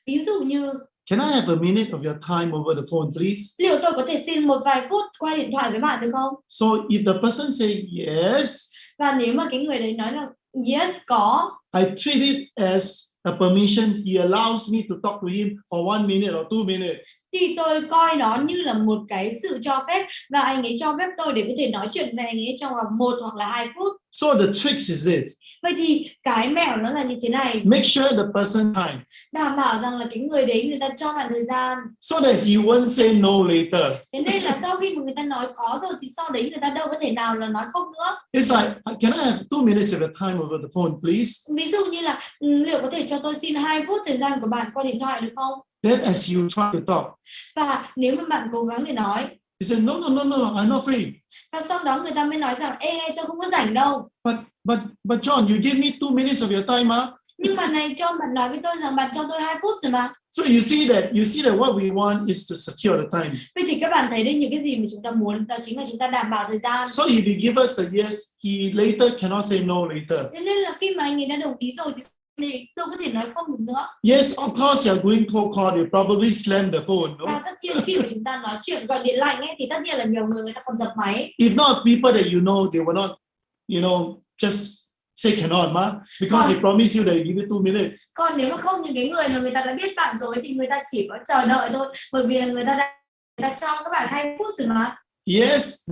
ví dụ như can I have a minute of your time over the phone, please? Liệu tôi có thể xin một vài phút qua điện thoại với bạn được không? So if the person say yes, và nếu mà cái người đấy nói là yes có, I treat it as a permission. He allows me to talk to him for 1 minute or 2 minutes. Thì tôi coi nó như là một cái sự cho phép và anh ấy cho phép tôi để có thể nói chuyện với anh ấy trong vòng 1 hoặc là 2 phút. So the trick is this. Vậy thì cái mẹo nó là như thế này. Make sure the person time. Đảm bảo rằng là cái người đấy người ta cho bạn thời gian. So that he won't say no later. Thế nên là sau khi mà người ta nói có rồi thì sau đấy người ta đâu có thể nào là nói không nữa. It's like, can I have 2 minutes of your time over the phone, please? Ví dụ như là liệu có thể cho tôi xin 2 phút thời gian của bạn qua điện thoại được không? Then as you try to talk. Và nếu mà bạn cố gắng để nói. He said, no, I'm not free. Và sau đó người ta mới nói rằng, ê tôi không có rảnh đâu. But John, you give me 2 minutes of your time, Nhưng mà này John, bạn nói với tôi rằng bạn cho tôi 2 phút rồi mà. So you see that what we want is to secure the time. Vậy thì các bạn thấy đây những cái gì mà chúng ta muốn, đó chính là chúng ta đảm bảo thời gian. So if you give us the yes, he later cannot say no later. Thế nên là khi mà anh ấy đã đồng ý rồi thì tôi có thể nói không được nữa. Yes, of course you're going cold call, you probably slam the phone, no? Và tất nhiên khi mà chúng ta nói chuyện gọi điện lạnh ấy thì tất nhiên là nhiều người ta còn dập máy. If not, people that you know, they will not, just say cannot, because they promise you they give you 2 minutes. Còn nếu mà không, những cái người mà người ta đã biết bạn rồi thì người ta chỉ có chờ đợi thôi, bởi vì là người ta cho các bạn 2 phút rồi mà. Yes,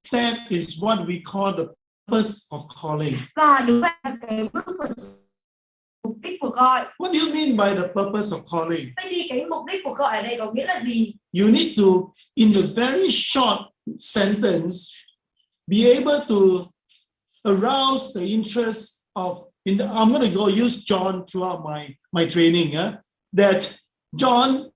step is what we call the purpose of calling. Và đúng là cái bước mục đích của gọi. What do you mean by the purpose of calling? Vậy thì cái mục đích của gọi ở đây có nghĩa là gì? You need to, in a very short sentence, be able to arouse the interest of I'm going to go use John throughout my training. That John,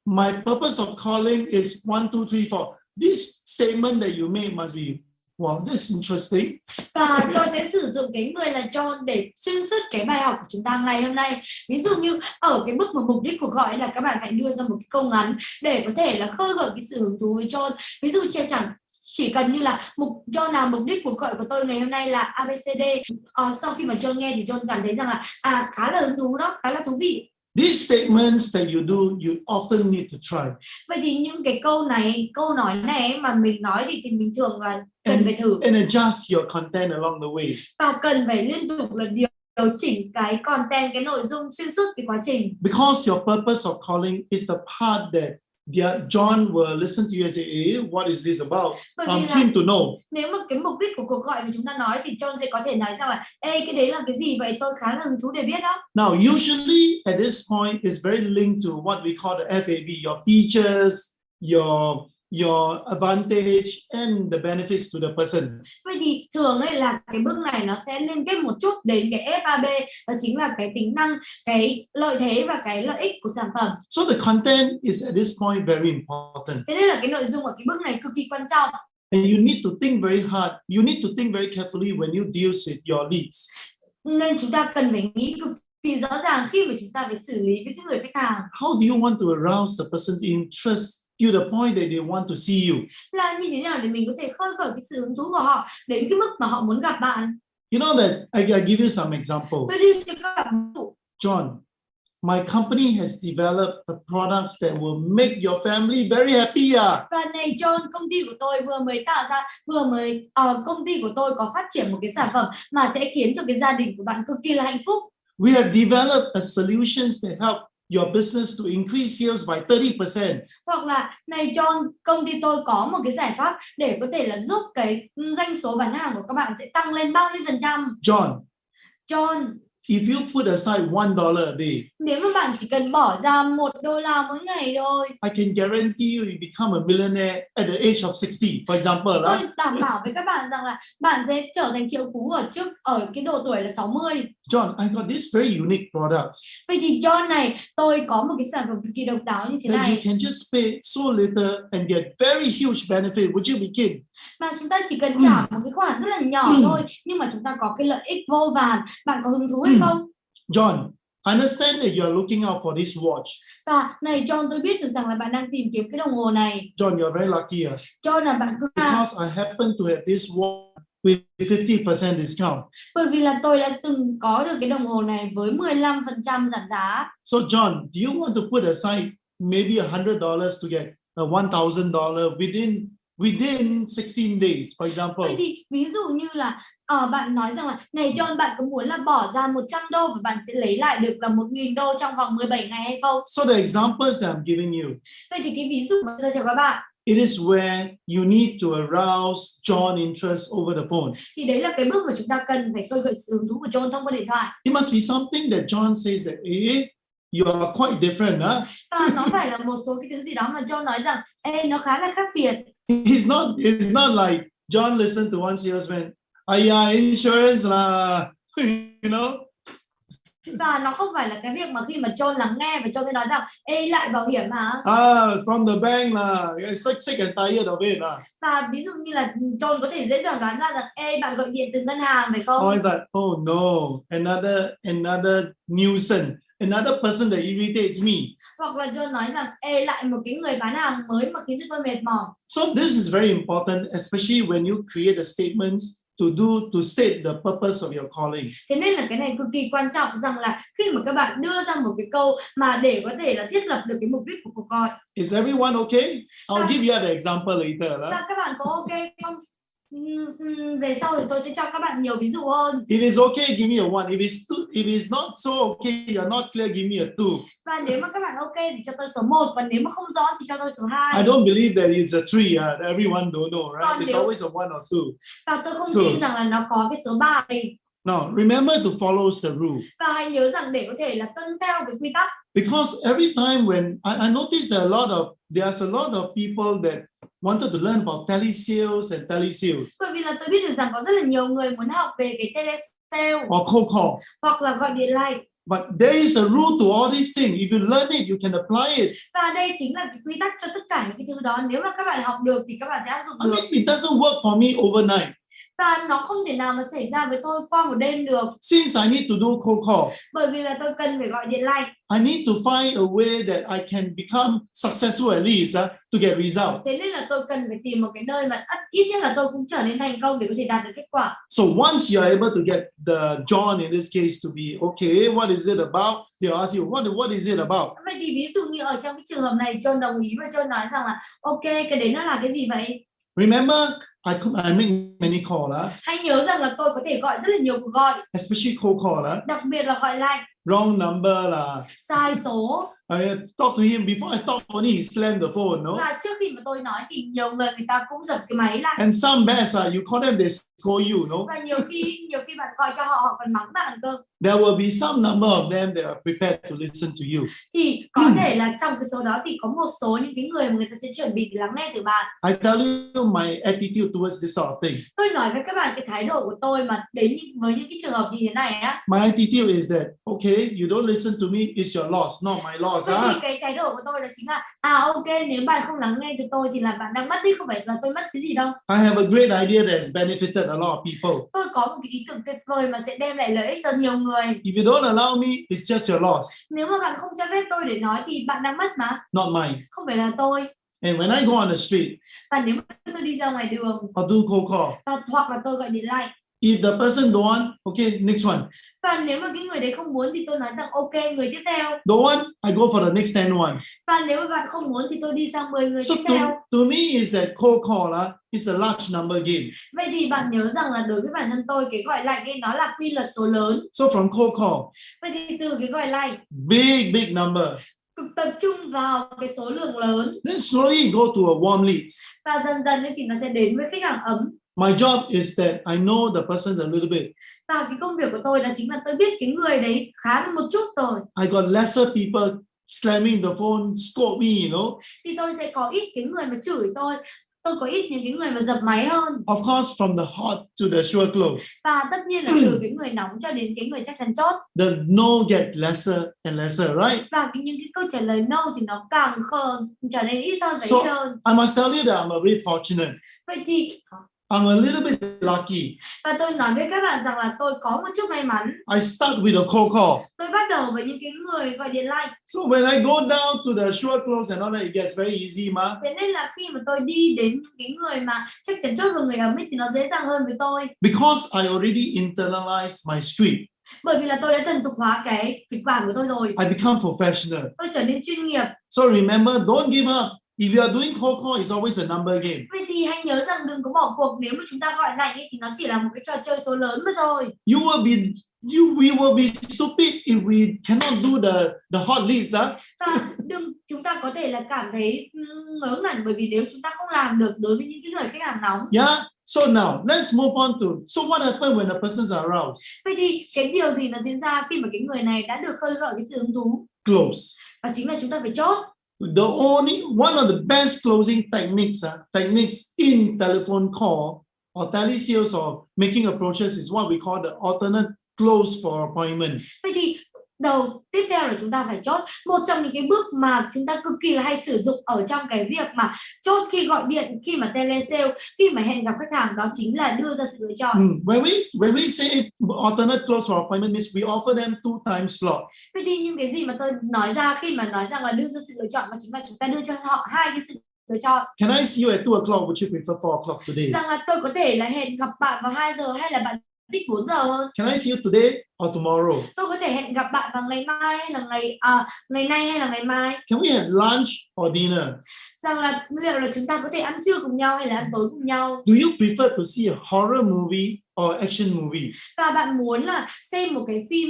my purpose of calling is 1, 2, 3, 4. This statement that you made must be, wow, that's interesting. Và tôi sẽ sử dụng cái người là John để xuyên suốt cái bài học của chúng ta ngày hôm nay. Ví dụ như ở cái bước mà mục đích cuộc gọi là các bạn phải đưa ra một cái câu ngắn để có thể là khơi gợi cái sự hứng thú với John. Ví dụ chỉ cần như là John là mục đích cuộc gọi của tôi ngày hôm nay là ABCD. Sau khi mà John nghe thì John cảm thấy rằng là khá là hứng thú đó, khá là thú vị. These statements that you do, you often need to try. Vậy thì những cái câu nói này mà mình nói thì mình thường là cần phải thử. And adjust your content along the way. Và cần phải liên tục là điều chỉnh cái content, cái nội dung xuyên suốt cái quá trình. Because your purpose of calling is the part that John will listen to you and say, what is this about? I'm keen to know. Nếu mà cái mục đích của cuộc gọi mà chúng ta nói thì John sẽ có thể nói rằng là cái đấy là cái gì vậy, tôi khá là hứng thú để biết đó. Now, usually at this point it's very linked to what we call the FAB, your features, your advantage and the benefits to the person. Vậy thì thường ấy là cái bước này nó sẽ liên kết một chút đến cái FAB, đó chính là cái tính năng, cái lợi thế và cái lợi ích của sản phẩm. So the content is at this point very important. Thế nên là cái nội dung ở cái bước này cực kỳ quan trọng. And you need to think very hard. You need to think very carefully when you deal with your leads. Nên chúng ta cần phải nghĩ cực kỳ rõ ràng khi mà chúng ta phải xử lý với cái người khách hàng. How do you want to arouse the person's interest to the point that they want to see you? Là như thế nào để mình có thể khơi gợi cái sự hứng thú của họ đến cái mức mà họ muốn gặp bạn? You know that I give you some example. Tôi đi cho các bạn ví dụ. John, my company has developed a products that will make your family very happy. Và này John, công ty của tôi công ty của tôi có phát triển một cái sản phẩm mà sẽ khiến cho cái gia đình của bạn cực kỳ là hạnh phúc. We have developed a solutions that help your business to increase sales by 30%. Hoặc là này John, công ty tôi có một cái giải pháp để có thể là giúp cái doanh số bán hàng của các bạn sẽ tăng lên 30%. John, if you put aside $1 a day, nếu mà bạn chỉ cần bỏ ra $1 mỗi ngày thôi, I can guarantee you become a millionaire at the age of 60, for example. Tôi đảm bảo với các bạn rằng là bạn sẽ trở thành triệu phú ở cái độ tuổi là 60. John, I got this very unique product. Vậy thì John này, tôi có một cái sản phẩm cực kỳ độc đáo như thế này. You can just pay so little and get very huge benefit. Would you be keen? Mà chúng ta chỉ cần trả một cái khoản rất là nhỏ thôi, nhưng mà chúng ta có cái lợi ích vô vàn. Bạn có hứng thú hay không? John, I understand that you are looking out for this watch. Và này John, tôi biết được rằng là bạn đang tìm kiếm cái đồng hồ này. John, you're very lucky. John là bạn cực because I happen to have this watch with 50% discount. Bởi vì là tôi đã từng có được cái đồng hồ này với 15% giảm giá. So John, do you want to put aside maybe $100 to get a $1,000 within 16 days, for example? Vậy thì ví dụ như là bạn nói rằng là này John, bạn có muốn là bỏ ra $100 và bạn sẽ lấy lại được là $1.000 trong vòng 17 ngày hay không? So the examples that I'm giving you. Vậy thì cái ví dụ mà tôi cho các bạn. It is where you need to arouse John interest over the phone. Thì đấy là cái bước mà chúng ta cần phải khơi gợi sự hứng thú của John thông qua điện thoại. It must be something that John says that you are quite different, huh? Và nó phải là một số cái thứ gì đó mà John nói rằng nó khá là khác biệt. It's not like John listened to one salesman. Insurance là, you know. Và nó không phải là cái việc mà khi mà John lắng nghe và John mới nói rằng lại bảo hiểm hả? From the bank là sick and tired of it. Và ví dụ như là John có thể dễ dàng đoán ra rằng bạn gọi điện từ ngân hàng phải không? Or that, oh no, another nuisance, another person that irritates me. Hoặc là John nói rằng lại một cái người bán hàng mới mà khiến cho tôi mệt mỏi. So this is very important, especially when you create the statements to state the purpose of your calling. Thế nên là cái này cực kỳ quan trọng, rằng là khi mà các bạn đưa ra một cái câu mà để có thể là thiết lập được cái mục đích của cuộc gọi. Is everyone okay? I'll give you the example later. Và các bạn có ok không? Về sau thì tôi sẽ cho các bạn nhiều ví dụ hơn. If it's okay, give me a 1. If it's not so okay, you're not clear, give me a 2. Và nếu mà các bạn ok thì cho tôi số 1, và nếu mà không rõ thì cho tôi số 2. I don't believe that it's a 3. Everyone don't know, right? It's always a 1 or 2. Và tôi không tin rằng là nó có cái số 3 này. Now, remember to follow the rule. Và hãy nhớ rằng để có thể là tuân theo cái quy tắc. Because every time when I notice there's a lot of people that wanted to learn about telesales and telesales. Bởi vì là tôi biết được rằng có rất là nhiều người muốn học về cái sale or cold call. hoặc là gọi điện like. But there is a rule to all these things. If you learn it, you can apply it. Và đây chính là cái quy tắc cho tất cả những cái thứ đó. Nếu mà các bạn học được thì các bạn sẽ áp dụng I được. mean, it doesn't work for me overnight. Và nó không thể nào mà xảy ra với tôi qua một đêm được. Since I need to do cold call, Bởi vì là tôi cần phải gọi điện like. I need to find a way that I can become successful at least to get result. Thế nên là tôi cần phải tìm một cái nơi mà ít nhất là tôi cũng trở nên thành công để có thể đạt được kết quả. So once you are able to get the John in this case to be okay, what is it about? They'll ask you, what is it about? Vậy thì ví dụ như ở trong cái trường hợp này, John đồng ý và John nói rằng là ok, cái đấy nó là cái gì vậy? Remember, I make many calls. Hãy nhớ rằng là tôi có thể gọi rất là nhiều cuộc gọi, Especially cold call. đặc biệt là gọi like. Wrong number là. Sai số. I talk to him before I talk only he slammed the phone, no? Và trước khi mà tôi nói thì nhiều người ta cũng giật cái máy lại. And some best you call them, they scold you, no? Và nhiều khi bạn gọi cho họ, họ còn mắng bạn cơ. There will be some number of them that are prepared to listen to you. Thì có thể là trong cái số đó thì có một số những cái người mà người ta sẽ chuẩn bị lắng nghe từ bạn. I tell you my attitude towards this sort of thing. Tôi nói với các bạn cái thái độ của tôi mà đến với những cái trường hợp như thế này á. My attitude is that okay, you don't listen to me, it's your loss, not my loss. Vậy thì cái thái độ của tôi đó chính là ok, nếu bạn không lắng nghe từ tôi thì là bạn đang mất đi, không phải là tôi mất cái gì đâu. I have a great idea that has benefited a lot of people. Tôi có một cái ý tưởng tuyệt vời mà sẽ đem lại lợi ích cho nhiều người. If you don't allow me, it's just your loss. Nếu mà bạn không cho phép tôi để nói thì bạn đang mất mà. Not mine. Không phải là tôi. And when I go on the street, và nếu mà tôi đi ra ngoài đường, I'll do cold call. hoặc là tôi gọi điện like. If the person don't want, okay, next one. Và nếu mà cái người đấy không muốn thì tôi nói rằng ok, người tiếp theo. Don't want, I go for the next 10 one. Và nếu mà bạn không muốn thì tôi đi sang 10 người So tiếp theo. to me is that cold call is a large number game. Vậy thì bạn nhớ rằng là đối với bản thân tôi, cái gọi like nó là quy luật số lớn. So from cold call, Vậy thì từ cái gọi like, big number, cực tập trung vào cái số lượng lớn, then slowly go to a warm leads. và dần dần thì nó sẽ đến với khách hàng ấm. My job is that I know the person a little bit. Và cái công việc của tôi là chính là tôi biết cái người đấy khá là một chút rồi. I got lesser people slamming the phone, scold me, you know. Thì tôi sẽ có ít cái người mà chửi tôi có ít những cái người mà dập máy hơn. Of course, from the hot to the sure close. Và tất nhiên là từ cái người nóng cho đến cái người chắc chắn chốt. The no get lesser and lesser, right? Và những cái câu trả lời no thì nó càng trở nên ít hơn và So ít hơn. I must tell you that I'm a bit fortunate. Vậy thì I'm a little bit lucky. và tôi nói với các bạn rằng là tôi có một chút may mắn. I start with a cold call. Tôi bắt đầu với những cái người gọi điện like. So when I go down to the sure close and all that, it gets very easy, ma. Thế nên là khi mà tôi đi đến những cái người mà chắc chắn chốt vào người ấm ấy thì nó dễ dàng hơn với tôi. Because I already internalized my script. Bởi vì là tôi đã thần tục hóa cái kịch bản của tôi rồi. I become professional. Tôi trở nên chuyên nghiệp. So remember, don't give up. If you are doing cold call, it's always a number game. Vậy thì hãy nhớ rằng đừng có bỏ cuộc. Nếu mà chúng ta gọi lạnh ấy, thì nó chỉ là một cái trò chơi số lớn mà thôi. We will be stupid if we cannot do the hot leads, huh? Và chúng ta có thể là cảm thấy ngớ ngẩn bởi vì nếu chúng ta không làm được đối với những cái người khách hàng nóng. Yeah. So now let's move on to what happens when the persons are aroused. Vậy thì cái điều gì nó diễn ra khi mà cái người này đã được khơi gợi cái sự hứng thú? Close. Và chính là chúng ta phải chốt. One of the best closing techniques in telephone call or telesales or making approaches is what we call the alternate close for appointment. Vậy thì tiếp theo là chúng ta phải chốt. Một trong những cái bước mà chúng ta cực kỳ là hay sử dụng ở trong cái việc mà chốt khi gọi điện, khi mà telesale, khi mà hẹn gặp khách hàng, đó chính là đưa ra sự lựa chọn. When we say alternate close for appointment means we offer them 2 time slot. Vậy thì những cái gì mà tôi nói ra khi mà nói rằng là đưa ra sự lựa chọn, mà chính là chúng ta đưa cho họ hai cái sự lựa chọn. Can I see you at 2 o'clock? Would you prefer 4 o'clock today? Rằng là tôi có thể là hẹn gặp bạn vào 2 giờ hay là bạn thích 4 giờ hơn. Can I see you today or tomorrow? Tôi có thể hẹn gặp bạn vào ngày mai hay là ngày nay hay là ngày mai. Can we have lunch or dinner? Rằng là liệu là chúng ta có thể ăn trưa cùng nhau hay là ăn tối cùng nhau. Do you prefer to see a horror movie or action movie? Và bạn muốn là xem một cái phim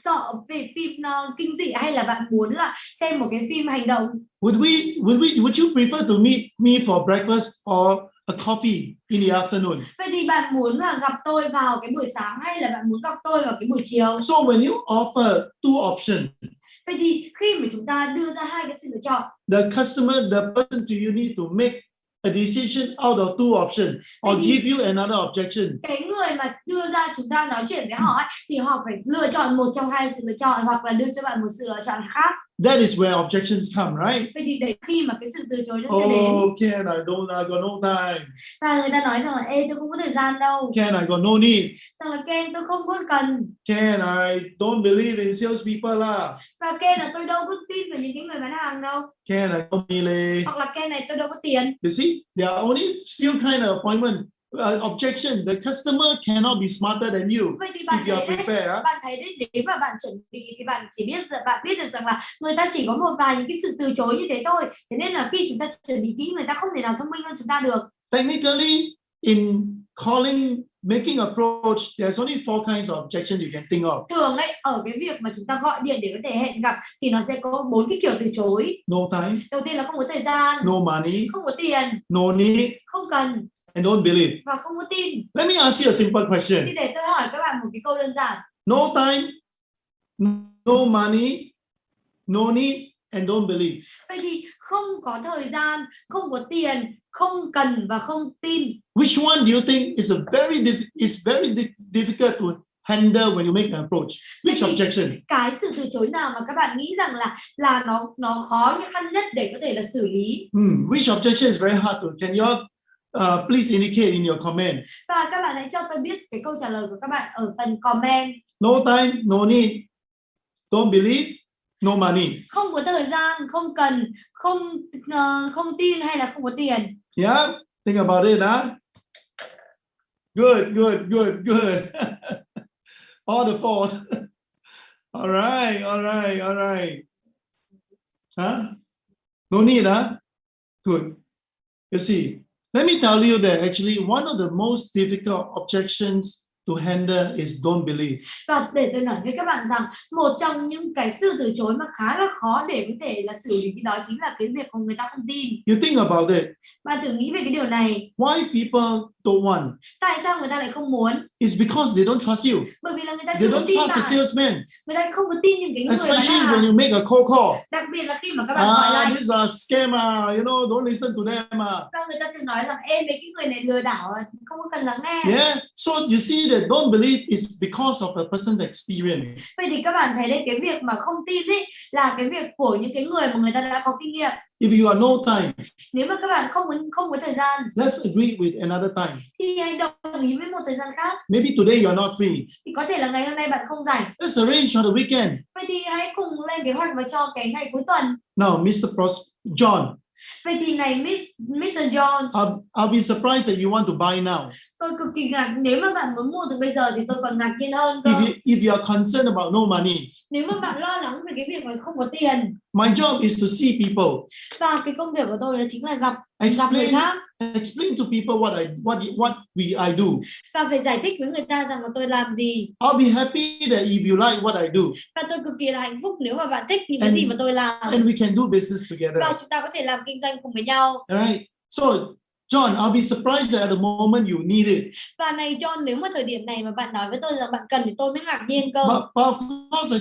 sợ về phim kinh dị hay là bạn muốn là xem một cái phim hành động? Would you prefer to meet me for breakfast or a coffee in the afternoon? Vậy thì bạn muốn là gặp tôi vào cái buổi sáng hay là bạn muốn gặp tôi vào cái buổi chiều? So when you offer 2 options, vậy thì khi mà chúng ta đưa ra hai cái sự lựa chọn, the person you need to make a decision out of two options or give you another objection. Cái người mà đưa ra chúng ta nói chuyện với họ ấy, thì họ phải lựa chọn một trong hai sự lựa chọn hoặc là đưa cho bạn một sự lựa chọn khác. That is where objections come, right? Vậy thì đấy khi mà cái sự từ chối nó sẽ đến. Oh, Ken, I got no time. Và người ta nói rằng là ê tôi không có thời gian đâu. Ken, I got no need. Rằng là Ken tôi không có cần. Ken, I don't believe in salespeople lah. Và Ken là tôi đâu có tin vào những cái người bán hàng đâu. Ken, I don't believe. Hoặc là Ken này tôi đâu có tiền. You see, there are only few kind of appointment. Objection, the customer cannot be smarter than you. Vậy thì bạn if you are thấy đấy, prepared. bạn thấy đấy, nếu mà bạn chuẩn bị thì bạn chỉ biết được rằng là người ta chỉ có một vài những cái sự từ chối như thế thôi. Thế nên là khi chúng ta chuẩn bị kỹ, người ta không thể nào thông minh hơn chúng ta được. Technically, in calling, making approach, there's only four kinds of objections you can think of. Thường ấy, ở cái việc mà chúng ta gọi điện để có thể hẹn gặp thì nó sẽ có 4 cái kiểu từ chối. No time. Đầu tiên là không có thời gian. No money. Không có tiền. No need. Không cần. And don't believe. Và không có tin. Let me ask you a simple question. Thì để tôi hỏi các bạn một cái câu đơn giản. No time, no money, no need, and don't believe. Vậy thì không có thời gian, không có tiền, không cần và không tin. Which one do you think is very difficult to handle when you make an approach? Which objection? Cái sự từ chối nào mà các bạn nghĩ rằng là nó khó khăn nhất để có thể là xử lý? Which objection is very hard to? Can you please indicate in your comment? Và các bạn hãy cho tôi biết cái câu trả lời của các bạn ở phần comment. No time, no need, don't believe, no money. Không có thời gian, không cần, không tin hay là không có tiền. Yeah, think about it, huh? Good. All the four. All right. Huh? No need, huh? Good. You see, let me tell you that actually one of the most difficult objections to handle is don't believe. Và để tôi nói với các bạn rằng một trong những cái sự từ chối mà khá là khó để có thể là xử lý cái đó chính là cái việc của người ta không tin. You think about it. Bạn thử nghĩ về cái điều này. Why people don't want? Tại sao người ta lại không muốn? It's because they don't trust you. Bởi vì là người ta chưa They tin don't trust the bạn. salesman. Người ta không có tin những cái người bán Especially when hàng. you make a cold call. Đặc biệt là khi mà các bạn gọi lại. These are scammer, don't listen to them. Và người ta thường nói rằng mấy cái người này lừa đảo, không có cần lắng nghe. Yeah, so you see that don't believe is because of a person's experience. Vậy thì các bạn thấy đấy, cái việc mà không tin ấy là cái việc của những cái người mà người ta đã có kinh nghiệm. If you are no time, nếu mà các bạn không có thời gian, let's agree with another time. Thì hãy đồng ý với một thời gian khác. Maybe today you are not free. Thì có thể là ngày hôm nay bạn không rảnh. Let's arrange on the weekend. Vậy thì hãy cùng lên kế hoạch và cho cái ngày cuối tuần. Now, Mr. John. Vậy thì này Mr. John, I'll be surprised that you want to buy now. Tôi cực kỳ ngạc, nếu mà bạn muốn mua từ bây giờ thì tôi còn ngạc nhiên hơn cơ. If you are concerned about no money. Nếu mà bạn lo lắng về cái việc mà không có tiền. My job is to see people. Và cái công việc của tôi đó chính là gặp người khác. Explain to people what I do. Và phải giải thích với người ta rằng là tôi làm gì. I'll be happy that if you like what I do. Và tôi cực kỳ là hạnh phúc nếu mà bạn thích những cái gì mà tôi làm. And we can do business together. Và chúng ta có thể làm kinh doanh cùng với nhau. Alright. So John, I'll be surprised at the moment you need it. Và này John, nếu mà thời điểm này mà bạn nói với tôi rằng bạn cần thì tôi mới ngạc nhiên cơ. But of course I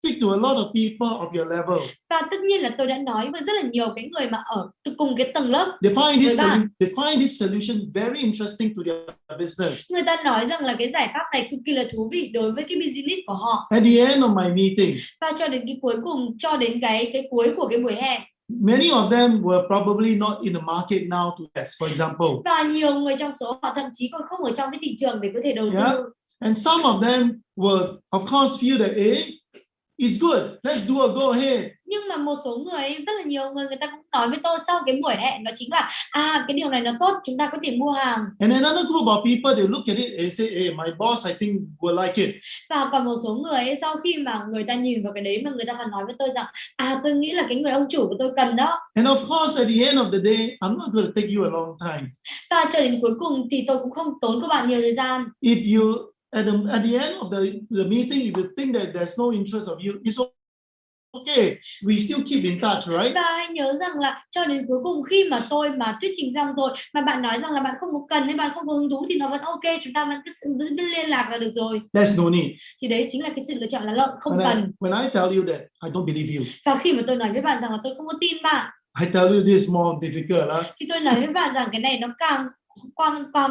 speak to a lot of people of your level. Và tất nhiên là tôi đã nói với rất là nhiều cái người mà ở cùng cái tầng lớp. They find this solution very interesting to their business. Người ta nói rằng là cái giải pháp này cực kỳ là thú vị đối với cái business của họ. At the end of my meeting. Và cho đến cái cuối cùng, cho đến cái cuối của cái buổi hẹn. Many of them were probably not in the market now to test, for example. Và nhiều người trong số họ thậm chí còn không ở trong cái thị trường để có thể đầu tư. And some of them will, of course, feel that it's good. Let's go ahead. Nhưng mà một số người, rất là nhiều người ta cũng nói với tôi sau cái buổi hẹn đó chính là cái điều này nó tốt, chúng ta có thể mua hàng. And another group of people, they look at it and say, hey, my boss, I think will like it. Và còn một số người ấy, sau khi mà người ta nhìn vào cái đấy mà người ta còn nói với tôi rằng tôi nghĩ là cái người ông chủ của tôi cần đó. And of course, at the end of the day, I'm not going to take you a long time. Và cho đến cuối cùng thì tôi cũng không tốn các bạn nhiều thời gian. If you at the end of the meeting, if you think that there's no interest of you, it's okay. We still keep in touch, right? Và hãy nhớ rằng là cho đến cuối cùng khi mà tôi mà thuyết trình xong rồi mà bạn nói rằng là bạn không có cần hay bạn không có hứng thú thì nó vẫn ok, chúng ta vẫn cứ giữ liên lạc là được rồi. There's no need. Thì đấy chính là cái sự lựa chọn là không cần. When I tell you that I don't believe you. Và khi mà tôi nói với bạn rằng là tôi không có tin bạn. I tell you this more difficult. Thì tôi nói với bạn rằng cái này nó càng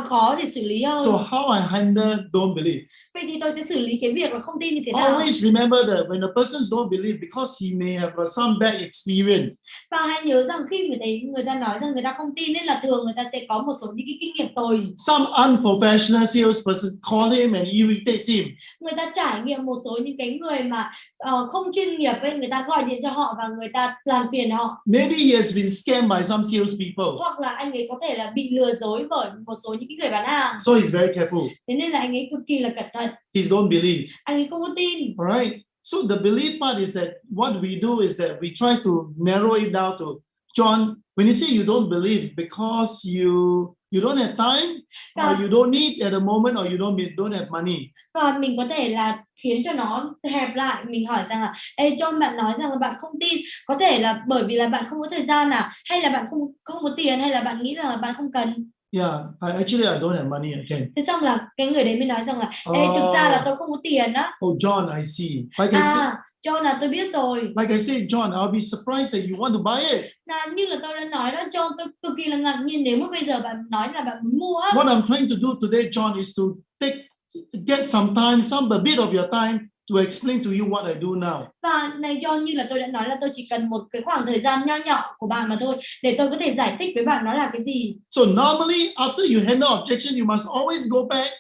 khó để xử lý hơn. So how I handle don't believe. Vậy thì tôi sẽ xử lý cái việc là không tin như thế nào. Always remember that when a person don't believe because he may have some bad experience. Và hãy nhớ rằng khi người ta nói rằng người ta không tin nên là thường người ta sẽ có một số những cái kinh nghiệm tồi. Some unprofessional salesperson call him and irritates him. Người ta trải nghiệm một số những cái người mà không chuyên nghiệp ấy, người ta gọi điện cho họ và người ta làm phiền họ. Maybe he has been scammed by some salespeople. Hoặc là anh ấy có thể là bị lừa dối bởi một số những cái người bán hàng. So he's very careful. Thế nên là anh ấy cực kỳ là cẩn thận. He don't believe. Anh ấy không có tin. Alright. So the belief part is that what we do is that we try to narrow it down to John. When you say you don't believe because you don't have time, or you don't need at the moment, or you don't have money. Và mình có thể là khiến cho nó hẹp lại. Mình hỏi rằng là, ê John, bạn nói rằng là bạn không tin, có thể là bởi vì là bạn không có thời gian à, hay là bạn không có tiền, hay là bạn nghĩ rằng là bạn không cần. Yeah, I don't have money again. Thế xong là cái người đấy mới nói rằng là, ê thực ra là tôi không có tiền á. Oh John, I see. Like I said, John là tôi biết rồi. Like I said, John, I'll be surprised that you want to buy it. Như là tôi đã nói đó, John, tôi cực kỳ là ngạc nhiên nếu mà bây giờ bạn nói là bạn muốn mua. What I'm trying to do today, John, is to get some time, a bit of your time to explain to you what I do now. Và này John, như là tôi đã nói là tôi chỉ cần một cái khoảng thời gian nho nhỏ của bạn mà thôi để tôi có thể giải thích với bạn nó là cái gì. So normally after you handle objection, you must always go back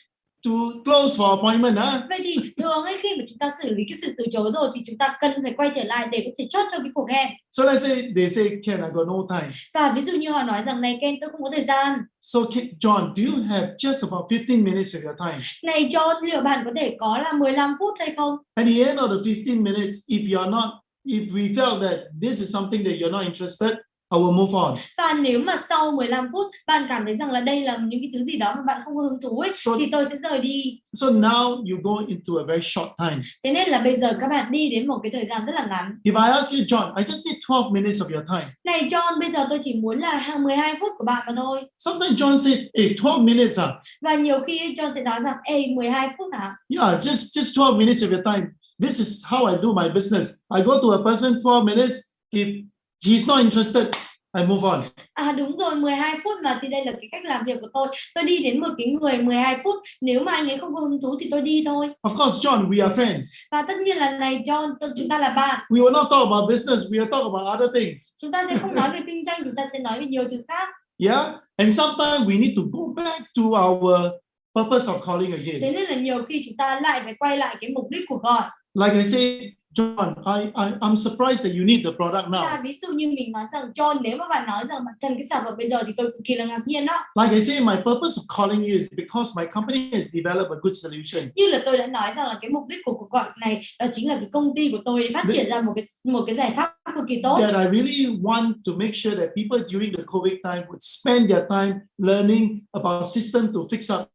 to close for appointment. Vậy thì thường ấy, khi mà chúng ta xử lý cái sự từ chối rồi thì chúng ta cần phải quay trở lại để có thể chốt cho cái cuộc hẹn. So let's say they say, Ken, I got no time. Và ví dụ như họ nói rằng này Ken, tôi không có thời gian. So John, do you have just about 15 minutes of your time? Này John, liệu bạn có thể có là 15 phút hay không? At the end of the 15 minutes, if we felt that this is something that you're not interested, I will move on. Và nếu mà sau 15 phút bạn cảm thấy rằng là đây là những cái thứ gì đó mà bạn không có hứng thú ấy, thì tôi sẽ rời đi. So now you go into a very short time. Thế nên là bây giờ các bạn đi đến một cái thời gian rất là ngắn. If I ask you, John, I just need 12 minutes of your time. Này John, bây giờ tôi chỉ muốn là 12 phút của bạn mà thôi. Sometimes John said, hey, 12 minutes. Và nhiều khi John sẽ nói rằng, ê, 12 phút hả? Yeah, just 12 minutes of your time. This is how I do my business. I go to a person 12 minutes. If he's not interested, I move on. Đúng rồi, 12 phút mà, thì đây là cái cách làm việc của tôi. Tôi đi đến một cái người 12 phút, nếu mà anh ấy không có hứng thú thì tôi đi thôi. Of course, John, we are friends. Và tất nhiên là này John, chúng ta là bạn. We will not talk about business, we will talk about other things. Chúng ta sẽ không nói về kinh doanh, chúng ta sẽ nói về nhiều thứ khác. Yeah, and sometimes we need to go back to our purpose of calling again. Thế nên là nhiều khi chúng ta lại phải quay lại cái mục đích của gọi. Like I said, John, I'm surprised that you need the product now. Ví dụ như mình nói rằng John, nếu mà bạn nói rằng bạn cần cái sản phẩm bây giờ thì tôi cực kỳ là ngạc nhiên đó. Like I say, my purpose of calling you is because my company has developed a good solution. Như là tôi đã nói rằng là cái mục đích của cuộc gọi này đó chính là cái công ty của tôi phát triển ra một cái giải pháp cực kỳ tốt. That I really want to make sure that people during the COVID time would spend their time learning about system to fix up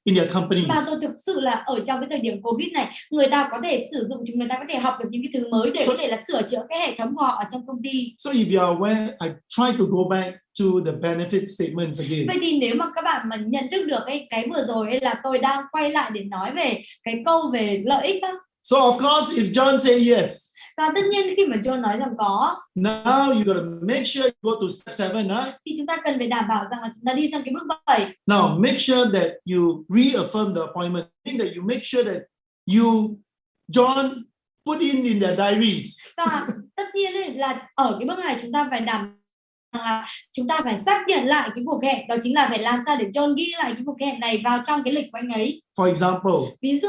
in their companies. Và tôi thực sự là ở trong cái thời điểm Covid này, người ta có thể sử dụng, người ta có thể học được những cái thứ mới để có thể là sửa chữa cái hệ thống của họ ở trong công ty. So if you are aware, I try to go back to the benefit statements again. Vậy thì nếu mà các bạn mà nhận thức được cái vừa rồi ấy, là tôi đang quay lại để nói về cái câu về lợi ích đó. So of course, if John say yes, và tất nhiên khi mà John nói rằng có, now you gotta make sure you go to step 7, thì chúng ta cần phải đảm bảo rằng là chúng ta đi sang cái bước 7. Now make sure that you reaffirm the appointment, meaning that you make sure that John put in their diaries. Và tất nhiên ấy, là ở cái bước này chúng ta phải đảm là chúng ta phải xác nhận lại cái cuộc hẹn, đó chính là phải làm sao để John ghi lại cái cuộc hẹn này vào trong cái lịch của anh ấy. For example, ví dụ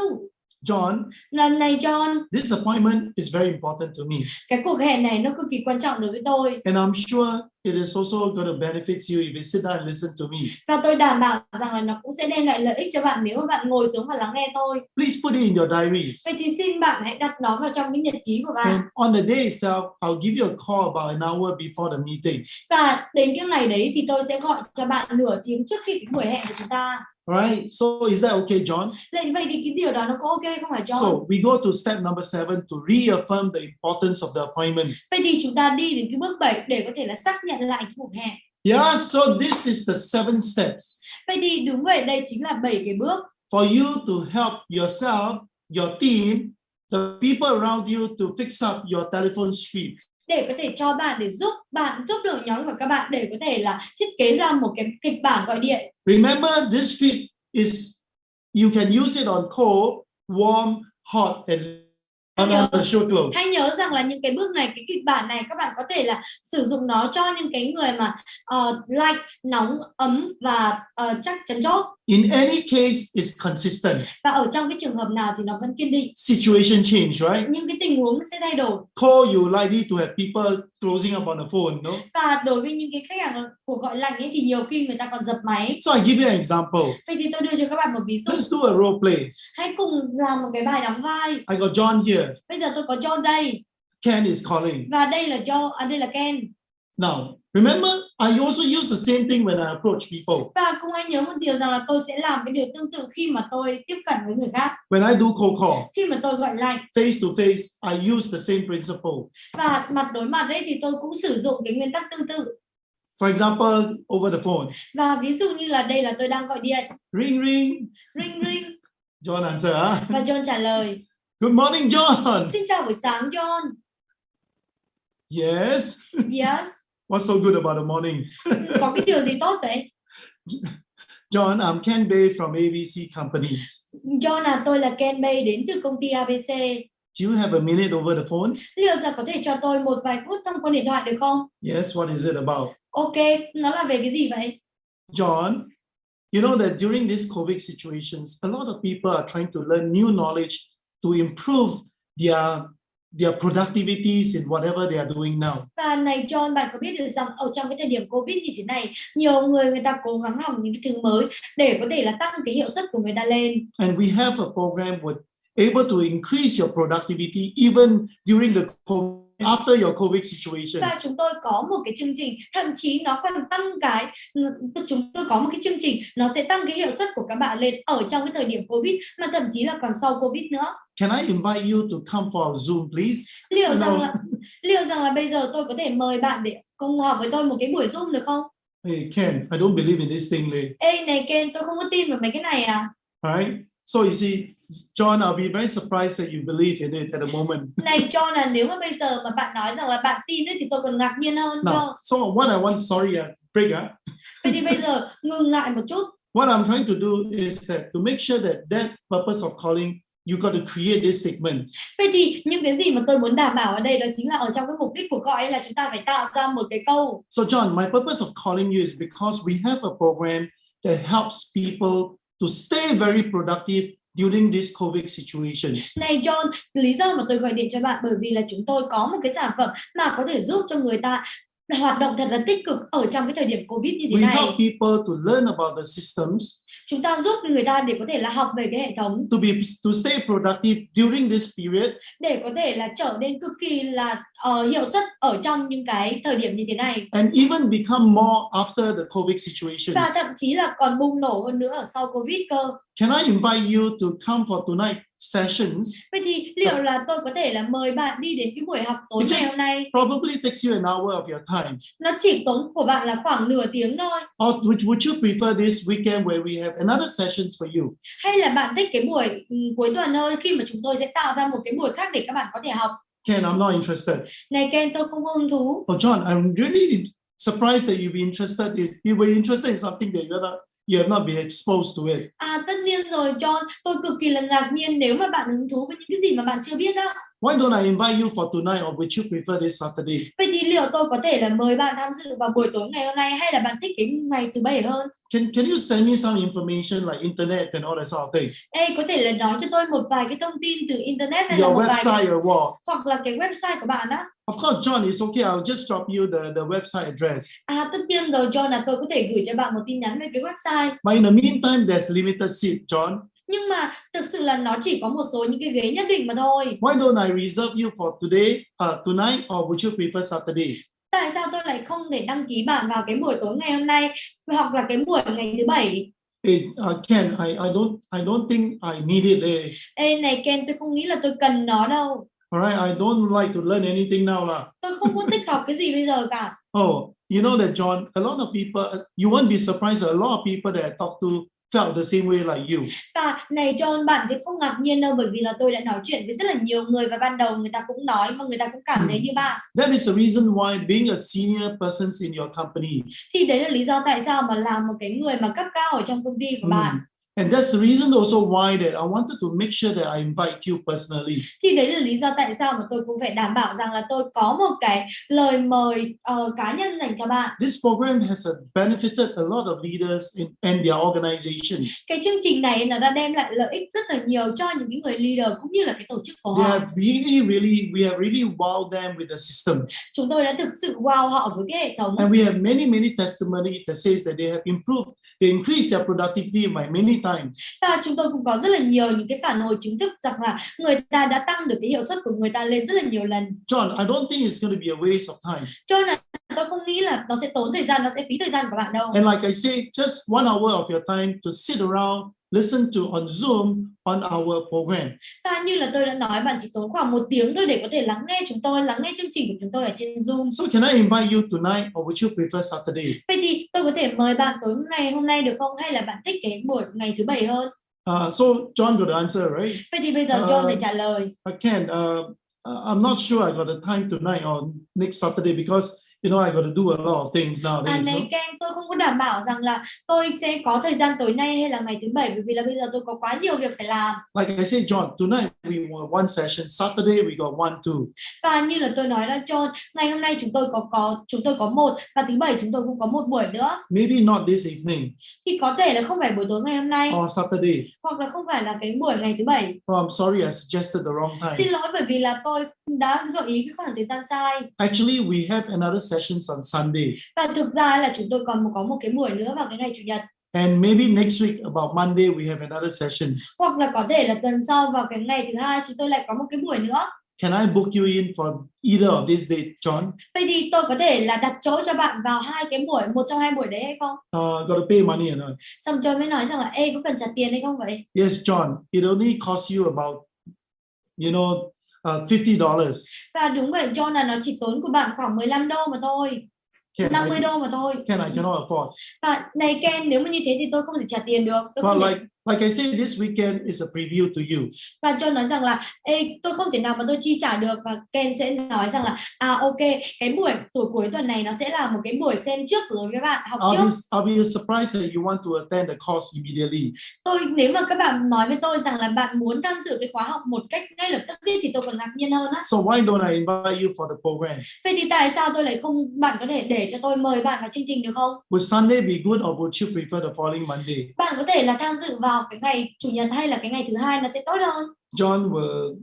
John, lần này John, this appointment is very important to me. Cái cuộc hẹn này nó cực kỳ quan trọng đối với tôi. And I'm sure it is also going to benefit you if you sit down and listen to me. Và tôi đảm bảo rằng là nó cũng sẽ đem lại lợi ích cho bạn nếu mà bạn ngồi xuống và lắng nghe tôi. Please put it in your diaries. Vậy thì xin bạn hãy đặt nó vào trong cái nhật ký của bạn. And on the day itself, I'll give you a call about an hour before the meeting. Và đến cái ngày đấy thì tôi sẽ gọi cho bạn nửa tiếng trước khi cái buổi hẹn của chúng ta. Right? So is that okay, John? Vậy thì cái điều đó nó có ok không hả John? So we go to step number 7 to reaffirm the importance of the appointment. Vậy thì chúng ta đi đến cái bước 7 để có thể là xác nhận lại cái cuộc hẹn. Yeah, so this is the 7 steps. Vậy thì đúng vậy, đây chính là 7 cái bước. For you to help yourself, your team, the people around you to fix up your telephone script. để có thể cho bạn, để giúp bạn, giúp đội nhóm của các bạn để có thể là thiết kế ra một cái kịch bản gọi điện. Remember, this trick is you can use it on cold, warm, hot, and another short close. Hãy nhớ rằng là những cái bước này, cái kịch bản này các bạn có thể là sử dụng nó cho những cái người mà lạnh, nóng, ấm và chắc chắn chốt. In any case, it's consistent. Và ở trong cái trường hợp nào thì nó vẫn kiên định. Situation change, right? Những cái tình huống sẽ thay đổi. Cold, you likely to have people closing up on the phone, no? Và đối với những cái khách hàng cuộc gọi lạnh ấy thì nhiều khi người ta còn dập máy. So I give you an example. Vậy thì tôi đưa cho các bạn một ví dụ. Let's do a role play. Hãy cùng làm một cái bài đóng vai. I got John here. Bây giờ tôi có John đây. Ken is calling. Và đây là đây là Ken. Now, remember, I also use the same thing when I approach people. Và cũng hãy nhớ một điều rằng là tôi sẽ làm cái điều tương tự khi mà tôi tiếp cận với người khác. When I do cold call, Khi mà tôi gọi lạnh, face to face, I use the same principle. và mặt đối mặt đấy thì tôi cũng sử dụng cái nguyên tắc tương tự. For example, over the phone. Và ví dụ như là đây là tôi đang gọi điện. Ring ring. Ring ring. John answer. Và John trả lời. Good morning, John. Xin chào buổi sáng John. Yes. Yes. What's so good about the morning? Có cái điều gì tốt vậy? John, I'm Ken Bay from ABC Companies. John à, tôi là Ken Bay đến từ công ty ABC. Do you have a minute over the phone? Liệu rằng có thể cho tôi một vài phút thông qua điện thoại được không? Yes, what is it about? Ok, nó là về cái gì vậy? John, you know that during these COVID situations, a lot of people are trying to learn new knowledge to improve their productivities in whatever they are doing now. Và này John, bạn có biết được rằng ở trong cái thời điểm Covid như thế này, nhiều người ta cố gắng học những cái thứ mới để có thể là tăng cái hiệu suất của người ta lên. And we have a program with able to increase your productivity even during the after your COVID situation. Và chúng tôi có một cái chương trình, thậm chí nó còn chúng tôi có một cái chương trình nó sẽ tăng cái hiệu suất của các bạn lên ở trong cái thời điểm Covid, mà thậm chí là còn sau Covid nữa. Can I invite you to come for our Zoom, please? Liệu rằng là bây giờ tôi có thể mời bạn để cùng học với tôi một cái buổi Zoom được không? Hey Ken, I don't believe in this thing, Lê. Ê này Ken, tôi không có tin vào mấy cái này à? Right? So you see, John, I'll be very surprised that you believe in it at the moment. Này John là nếu mà bây giờ mà bạn nói rằng là bạn tin ấy thì tôi còn ngạc nhiên hơn cơ. So what I want, break. Vậy thì bây giờ ngừng lại một chút. What I'm trying to do is to make sure that purpose of calling, you got to create this segment. Vậy thì những cái gì mà tôi muốn đảm bảo ở đây đó chính là ở trong cái mục đích của gọi ấy là chúng ta phải tạo ra một cái câu. So John, my purpose of calling you is because we have a program that helps people to stay very productive during this COVID situations. Này John, lý do mà tôi gọi điện cho bạn bởi vì là chúng tôi có một cái sản phẩm mà có thể giúp cho người ta hoạt động thật là tích cực ở trong cái thời điểm Covid như thế We này. help people to learn about the systems. Chúng ta giúp người ta để có thể là học về cái hệ thống. To stay productive during this period. Để có thể là trở nên cực kỳ là hiệu suất ở trong những cái thời điểm như thế này. And even become more after the COVID situation. Và thậm chí là còn bùng nổ hơn nữa ở sau Covid cơ. Can I invite you to come for tonight sessions? Vậy thì liệu là tôi có thể là mời bạn đi đến cái buổi học tối ngày hôm nay? Probably takes you an hour of your time. Nó chỉ tốn của bạn là khoảng nửa tiếng thôi. Or would you prefer this weekend where we have another sessions for you? Hay là bạn thích cái buổi cuối tuần hơn khi mà chúng tôi sẽ tạo ra một cái buổi khác để các bạn có thể học? Ken, I'm not interested. Này Ken, tôi không có hứng thú. Oh John, I'm really surprised that you'd be interested. You were interested in something that you have not been exposed to it. Tất nhiên rồi John, tôi cực kỳ là ngạc nhiên nếu mà bạn hứng thú với những cái gì mà bạn chưa biết đó. Why don't I invite you for tonight, or would you prefer this Saturday? Vậy thì liệu tôi có thể là mời bạn tham dự vào buổi tối ngày hôm nay hay là bạn thích cái ngày thứ bảy hơn? Can you send me some information like internet and all that sort of thing? Ê, có thể là nói cho tôi một vài cái thông tin từ internet hay là Your một website vài or what? hoặc là cái website của bạn á. Of course, John, it's okay. I'll just drop you the website address. Tất nhiên rồi John, là tôi có thể gửi cho bạn một tin nhắn về cái website. But in the meantime, there's limited seat, John. Nhưng mà thực sự là nó chỉ có một số những cái ghế nhất định mà thôi. Why don't I reserve you for today, tonight, or would you prefer Saturday? Tại sao tôi lại không thể đăng ký bạn vào cái buổi tối ngày hôm nay hoặc là cái buổi ngày thứ bảy? Hey, Ken, I don't think I need it. Ê này Ken, tôi không nghĩ là tôi cần nó đâu. Alright, I don't like to learn anything now lah. Tôi không có thích học cái gì bây giờ cả. Oh, you know that John, a lot of people, you won't be surprised. A lot of people that I talk to felt the same way like you. Và này John, bạn thì không ngạc nhiên đâu, bởi vì là tôi đã nói chuyện với rất là nhiều người và ban đầu người ta cũng nói mà người ta cũng cảm thấy như bạn. That is the reason why being a senior person in your company. Thì đấy là lý do tại sao mà làm một cái người mà cấp cao ở trong công ty của bạn. And that's the reason also why that I wanted to make sure that I invite you personally. Thì đấy là lý do tại sao mà tôi cũng phải đảm bảo rằng là tôi có một cái lời mời cá nhân dành cho bạn. This program has benefited a lot of leaders and their organizations. Cái chương trình này nó đã đem lại lợi ích rất là nhiều cho những cái người leader cũng như là cái tổ chức của We họ. have really wowed them with the system. Chúng tôi đã thực sự wow họ với cái hệ thống. And we have many testimonies that says that they have improved, they increased their productivity by many times. Và chúng tôi cũng có rất là nhiều những cái phản hồi chứng thực rằng là người ta đã tăng được cái hiệu suất của người ta lên rất là nhiều lần. John, I don't think it's going to be a waste of time. Cho nên là tôi không nghĩ là nó sẽ tốn thời gian, nó sẽ phí thời gian của bạn đâu. And like I say, just 1 hour of your time to sit around, listen to on Zoom on our program. Và như là tôi đã nói, bạn chỉ tốn khoảng 1 tiếng thôi để có thể lắng nghe chúng tôi, lắng nghe chương trình của chúng tôi ở trên Zoom. So can I invite you tonight, or would you prefer Saturday? Vậy thì tôi có thể mời bạn tối hôm nay được không? Hay là bạn thích cái buổi ngày thứ Bảy hơn? So John got the answer, right? Vậy thì bây giờ John phải trả lời. I can't. I'm not sure I got the time tonight or next Saturday because you know I got to do a lot of things nowadays. Này Ken, tôi không có đảm bảo rằng là tôi sẽ có thời gian tối nay hay là ngày thứ Bảy, bởi vì là bây giờ tôi có quá nhiều việc phải làm. Like I said, John, tonight we were one session. Saturday we got 1, 2. Và như là tôi nói đó John, ngày hôm nay chúng tôi có 1 và thứ Bảy chúng tôi cũng có 1 buổi nữa. Maybe not this evening. Thì có thể là không phải buổi tối ngày hôm nay. Or Saturday. Hoặc là không phải là cái buổi ngày thứ Bảy. Oh, I'm sorry, I suggested the wrong time. Xin lỗi bởi vì là tôi đã gợi ý cái khoảng thời gian sai. Actually, we have another sessions on Sunday. Và thực ra là chúng tôi còn có một cái buổi nữa vào cái ngày Chủ nhật. And maybe next week about Monday we have another session. Hoặc là có thể là tuần sau vào cái ngày thứ Hai chúng tôi lại có một cái buổi nữa. Can I book you in for either of these dates, John? Vậy thì tôi có thể là đặt chỗ cho bạn vào hai cái buổi, một trong hai buổi đấy hay không? Got to pay money or not? Xong John mới nói rằng là có cần trả tiền hay không vậy? Yes, John. It only costs you about, you know, $50. Và đúng vậy John, là nó chỉ tốn của bạn khoảng 15 đô mà thôi. 50 đô mà thôi. I cannot afford. Và này Ken, nếu mà như thế thì tôi không thể trả tiền được. Like I said, this weekend is a preview to you. Và John nói rằng là tôi không thể nào mà tôi chi trả được, và Ken sẽ nói rằng là ok, cái buổi cuối tuần này nó sẽ là một cái buổi xem trước đối với bạn, học trước. I'll be surprised that you want to attend the course immediately. Nếu mà các bạn nói với tôi rằng là bạn muốn tham dự cái khóa học một cách ngay lập tức thì tôi còn ngạc nhiên hơn á. So why don't I invite you for the program? Vậy thì tại sao tôi lại không, bạn có thể để cho tôi mời bạn vào chương trình được không? Would Sunday be good or would you prefer the following Monday? Bạn có thể là tham dự vào cái ngày Chủ nhật hay là cái ngày thứ Hai nó sẽ tốt hơn. John will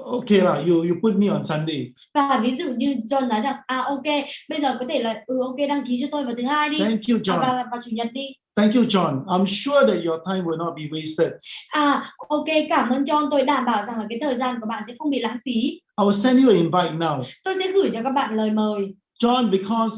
okay lah, you put me on Sunday. Và ví dụ như John nói rằng ok, bây giờ có thể là ok, đăng ký cho tôi vào thứ Hai đi. Thank you, John. Vào Chủ nhật đi. Thank you, John. I'm sure that your time will not be wasted. Ok, cảm ơn John, tôi đảm bảo rằng là cái thời gian của bạn sẽ không bị lãng phí. I will send you an invite now. Tôi sẽ gửi cho các bạn lời mời. John, because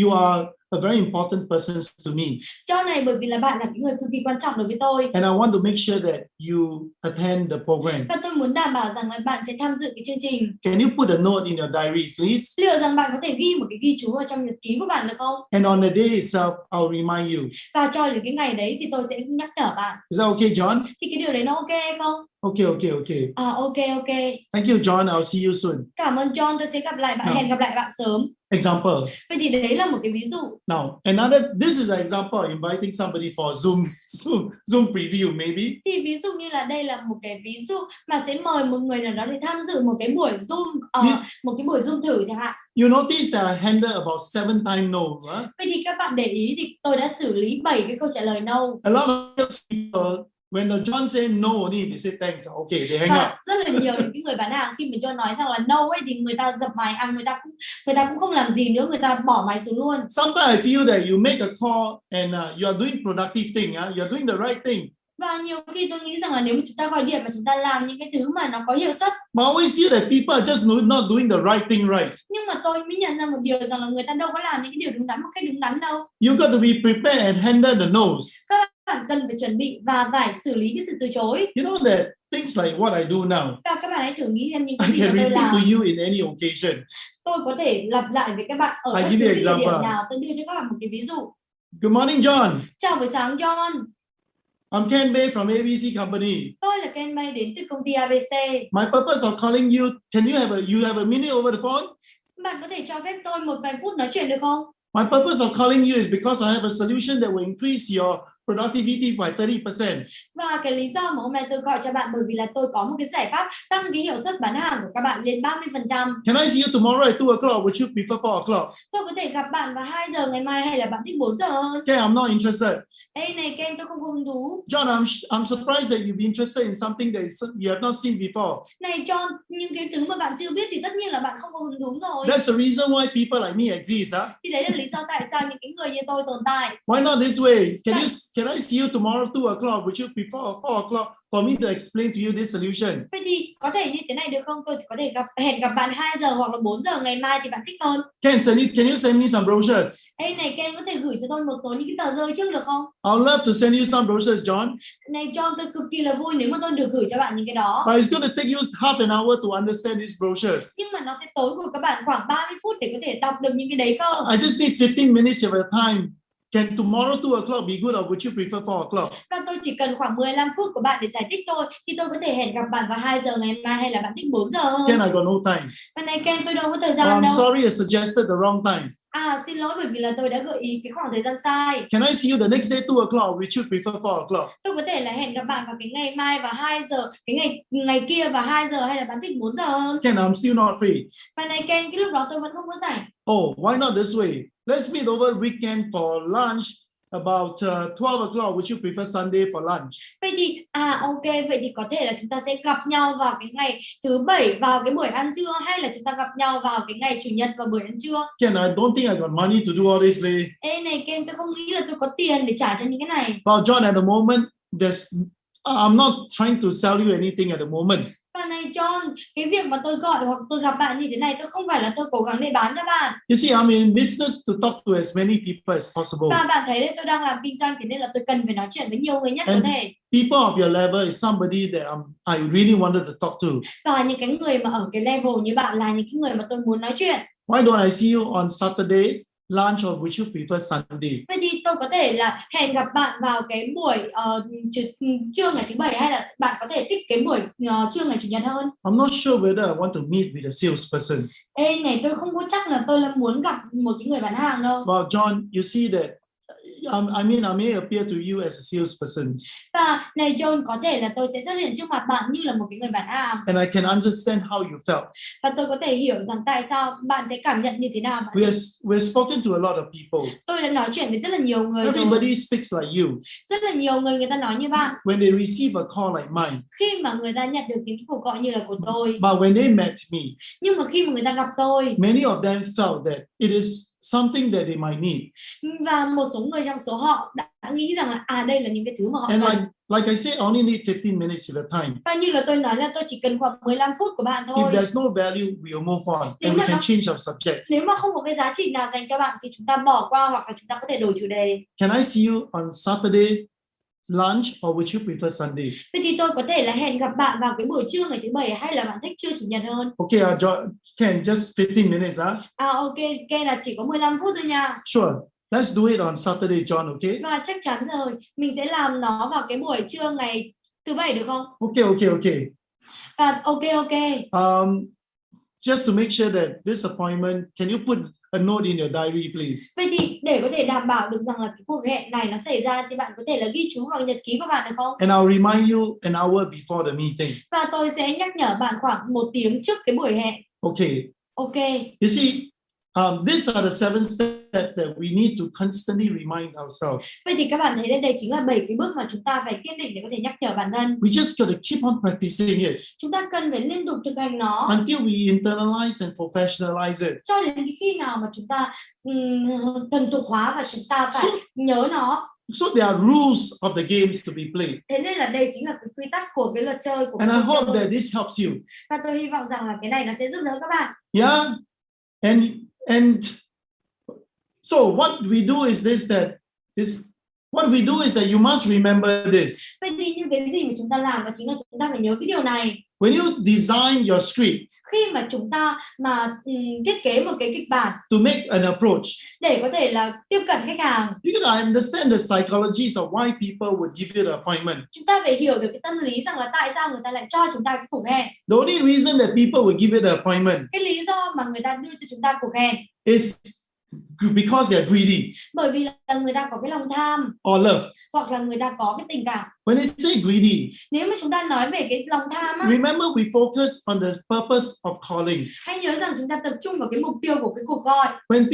you are a very important person to me. John này, bởi vì là bạn là cái người cực kỳ quan trọng đối với tôi. And I want to make sure that you attend the program. Và tôi muốn đảm bảo rằng là bạn sẽ tham dự cái chương trình. Can you put a note in your diary, please? Liệu rằng bạn có thể ghi một cái ghi chú ở trong nhật ký của bạn được không? And on the day itself, I'll remind you. Và cho đến cái ngày đấy thì tôi sẽ nhắc nhở bạn. Is that okay, John? Thì cái điều đấy nó ok hay không? Okay. Ok. Thank you, John. I'll see you soon. Cảm ơn John, tôi sẽ gặp lại bạn, hẹn gặp lại bạn sớm. Example. Vậy thì đấy là một cái ví dụ. Now, this is an example of inviting somebody for a Zoom preview maybe. Thì ví dụ như là đây là một cái ví dụ mà sẽ mời một người nào đó để tham dự một cái buổi Zoom, một cái buổi Zoom thử chẳng hạn. You notice that I handled about 7 times no. Vậy thì các bạn để ý thì tôi đã xử lý 7 cái câu trả lời no. A lot of people, when the John say no, they say thanks. Okay, they hang up. Rất là nhiều những cái người bán hàng khi mà John nói rằng là no ấy thì người ta dập máy, người ta cũng không làm gì nữa, người ta bỏ máy xuống luôn. Sometimes I feel that you make a call and you are doing productive thing, you are doing the right thing. Và nhiều khi tôi nghĩ rằng là nếu mà chúng ta gọi điện mà chúng ta làm những cái thứ mà nó có hiệu suất. But I always feel that people are just not doing the right thing right. Nhưng mà tôi mới nhận ra một điều rằng là người ta đâu có làm những cái điều đúng đắn một cách đúng đắn đâu. You got to be prepared and handle the no's. Các bạn cần phải chuẩn bị và phải xử lý cái sự từ chối. You know that things like what I do now. Và các bạn hãy thử nghĩ xem những cái gì I can mà tôi repeat làm. to you in any occasion. Tôi có thể lặp lại với các bạn ở bất cứ địa điểm nào. Tôi đưa cho các bạn một cái ví dụ. Good morning, John. Chào buổi sáng, John. I'm Ken May from ABC Company. Tôi là Kênh đến từ công ty ABC. My purpose of calling you, can you have a minute over the phone? Bạn có thể cho phép tôi một vài phút nói chuyện được không? My purpose of calling you is because I have a solution that will increase your productivity by 30%. Và cái lý do mà hôm nay tôi gọi cho bạn bởi vì là tôi có một cái giải pháp tăng cái hiệu suất bán hàng của các bạn lên 30%. Can I see you tomorrow at 2 o'clock? Would you prefer 4 o'clock? Tôi có thể gặp bạn vào 2 giờ ngày mai hay là bạn thích 4 giờ hơn? Okay, I'm not interested. Ê này Ken, tôi không có hứng thú. John, I'm surprised that you'd be interested in something that you have not seen before. Này John, những cái thứ mà bạn chưa biết thì tất nhiên là bạn không có hứng thú rồi. That's the reason why people like me exist, huh? Thì đấy là lý do tại sao những cái người như tôi tồn tại. Why not this way? Can I see you tomorrow 2 o'clock? Would you prefer 4 o'clock for me to explain to you this solution? Vậy thì có thể như thế này được không? Tôi có thể hẹn gặp bạn 2 giờ hoặc là 4 giờ ngày mai thì bạn thích hơn. Can you send me some brochures? Ê này Ken, có thể gửi cho tôi một số những cái tờ rơi trước được không? I'll love to send you some brochures, John. Này John, tôi cực kỳ là vui nếu mà tôi được gửi cho bạn những cái đó. But it's going to take you half an hour to understand these brochures. Nhưng mà nó sẽ tốn của các bạn khoảng 30 phút để có thể đọc được những cái đấy cơ. I just need 15 minutes of your time. Can tomorrow 2 o'clock be good or would you prefer 4 o'clock? Và tôi chỉ cần khoảng 15 phút của bạn để giải thích thôi. Thì tôi có thể hẹn gặp bạn vào 2 giờ ngày mai hay là bạn thích 4 giờ hơn? Ken, I got no time. Và này Ken, tôi đâu có thời Oh, gian I'm đâu. sorry, I suggested the wrong time. Xin lỗi bởi vì là tôi đã gợi ý cái khoảng thời gian sai. Can I see you the next day 2 o'clock? Would you prefer 4 o'clock? Tôi có thể là hẹn gặp bạn vào cái ngày mai vào 2 giờ, cái ngày kia vào 2 giờ hay là bạn thích 4 giờ hơn? Ken, I'm still not free. Và này Ken, cái lúc đó tôi vẫn không có rảnh. Oh, why not this way? Let's meet over weekend for lunch about 12 o'clock. Would you prefer Sunday for lunch? Vậy thì ok, vậy thì có thể là chúng ta sẽ gặp nhau vào cái ngày thứ Bảy vào cái buổi ăn trưa hay là chúng ta gặp nhau vào cái ngày Chủ nhật vào buổi ăn trưa? Ken, I don't think I got money to do all this, Lee. Ê này Ken, tôi không nghĩ là tôi có tiền để trả cho những cái này. Well, John, at the moment, I'm not trying to sell you anything at the moment. Và này John, cái việc mà tôi gọi hoặc tôi gặp bạn như thế này, tôi không phải là tôi cố gắng để bán cho bạn. You see, I'm in business to talk to as many people as possible. Và bạn thấy đấy, tôi đang làm kinh doanh, thế nên là tôi cần phải nói chuyện với nhiều người nhất có thể. People of your level is somebody that I really wanted to talk to. Và những cái người mà ở cái level như bạn là những cái người mà tôi muốn nói chuyện. Why don't I see you on Saturday lunch or would you prefer Sunday? Vậy thì tôi có thể là hẹn gặp bạn vào cái buổi trưa ngày thứ Bảy hay là bạn có thể thích cái buổi trưa ngày Chủ nhật hơn? I'm not sure whether I want to meet with a salesperson. Ê này, tôi không có chắc là tôi là muốn gặp một cái người bán hàng đâu. Well, John, you see that I may appear to you as a salesperson. Và này John, có thể là tôi sẽ xuất hiện trước mặt bạn như là một cái người bán hàng. And I can understand how you felt. Và tôi có thể hiểu rằng tại sao bạn sẽ cảm nhận như thế nào. We've spoken to a lot of people. Tôi đã nói chuyện với rất là nhiều người rồi. Everybody speaks like you. Rất là nhiều người ta nói như bạn. When they receive a call like mine. Khi mà người ta nhận được những cuộc gọi như là của tôi. But when they met me. Nhưng mà khi mà người ta gặp tôi. Many of them felt that it is something that they might need. Và một số người trong số họ đã nghĩ rằng là đây là những cái thứ mà họ cần. Like I said, I only need 15 minutes of your time. Và như là tôi nói là tôi chỉ cần khoảng 15 phút của bạn thôi. If there's no value, we'll move on and we can change our subject. Nếu mà không có cái giá trị nào dành cho bạn thì chúng ta bỏ qua hoặc là chúng ta có thể đổi chủ đề. Can I see you on Saturday lunch or would you prefer Sunday? Vậy thì tôi có thể là hẹn gặp bạn vào cái buổi trưa ngày thứ Bảy hay là bạn thích trưa Chủ nhật hơn? Okay, Ken, just 15 minutes, huh? Ok, là chỉ có 15 phút thôi nha. Sure. Let's do it on Saturday, John, okay? Và chắc chắn rồi, mình sẽ làm nó vào cái buổi trưa ngày thứ Bảy được không? Okay. Và ok. Just to make sure that this appointment, can you put a note in your diary, please? Vậy thì để có thể đảm bảo được rằng là cái cuộc hẹn này nó xảy ra thì bạn có thể là ghi chú vào nhật ký của bạn được không? And I'll remind you an hour before the meeting. Và tôi sẽ nhắc nhở bạn khoảng 1 tiếng trước cái buổi hẹn. Okay. Okay. You see, these are the 7 steps that we need to constantly remind ourselves. Vậy thì các bạn thấy đây chính là 7 cái bước mà chúng ta phải kiên định để có thể nhắc nhở bản thân. We just got to keep on practicing it. Chúng ta cần phải liên tục thực hành nó. Until we internalize and professionalize it. Cho đến khi nào mà chúng ta thuần thục hóa và chúng ta phải nhớ nó. So there are rules of the games to be played. Thế nên là đây chính là cái quy tắc của cái luật chơi của And I hope that this helps you. Và tôi hy vọng rằng là cái này nó sẽ giúp đỡ các bạn. Yeah. And so what we do is you must remember this. Vậy thì những cái gì mà chúng ta làm đó chính là chúng ta phải nhớ cái điều này. When you design your street, khi mà chúng ta mà thiết kế một cái kịch bản to make an approach, để có thể là tiếp cận khách hàng, you gotta understand the psychologies of why people would give you the appointment. chúng ta phải hiểu được cái tâm lý rằng là tại sao người ta lại cho chúng ta cái cuộc hẹn. The only reason that people would give you the appointment Cái lý do mà người ta đưa cho chúng ta cuộc hẹn is because they are greedy bởi vì là người ta có cái lòng tham or love. hoặc là người ta có cái tình cảm. When they say greedy, Nếu mà chúng ta nói về cái lòng tham á, remember we focus on the purpose of calling. hãy nhớ rằng chúng ta tập trung vào cái mục tiêu của cái cuộc gọi. When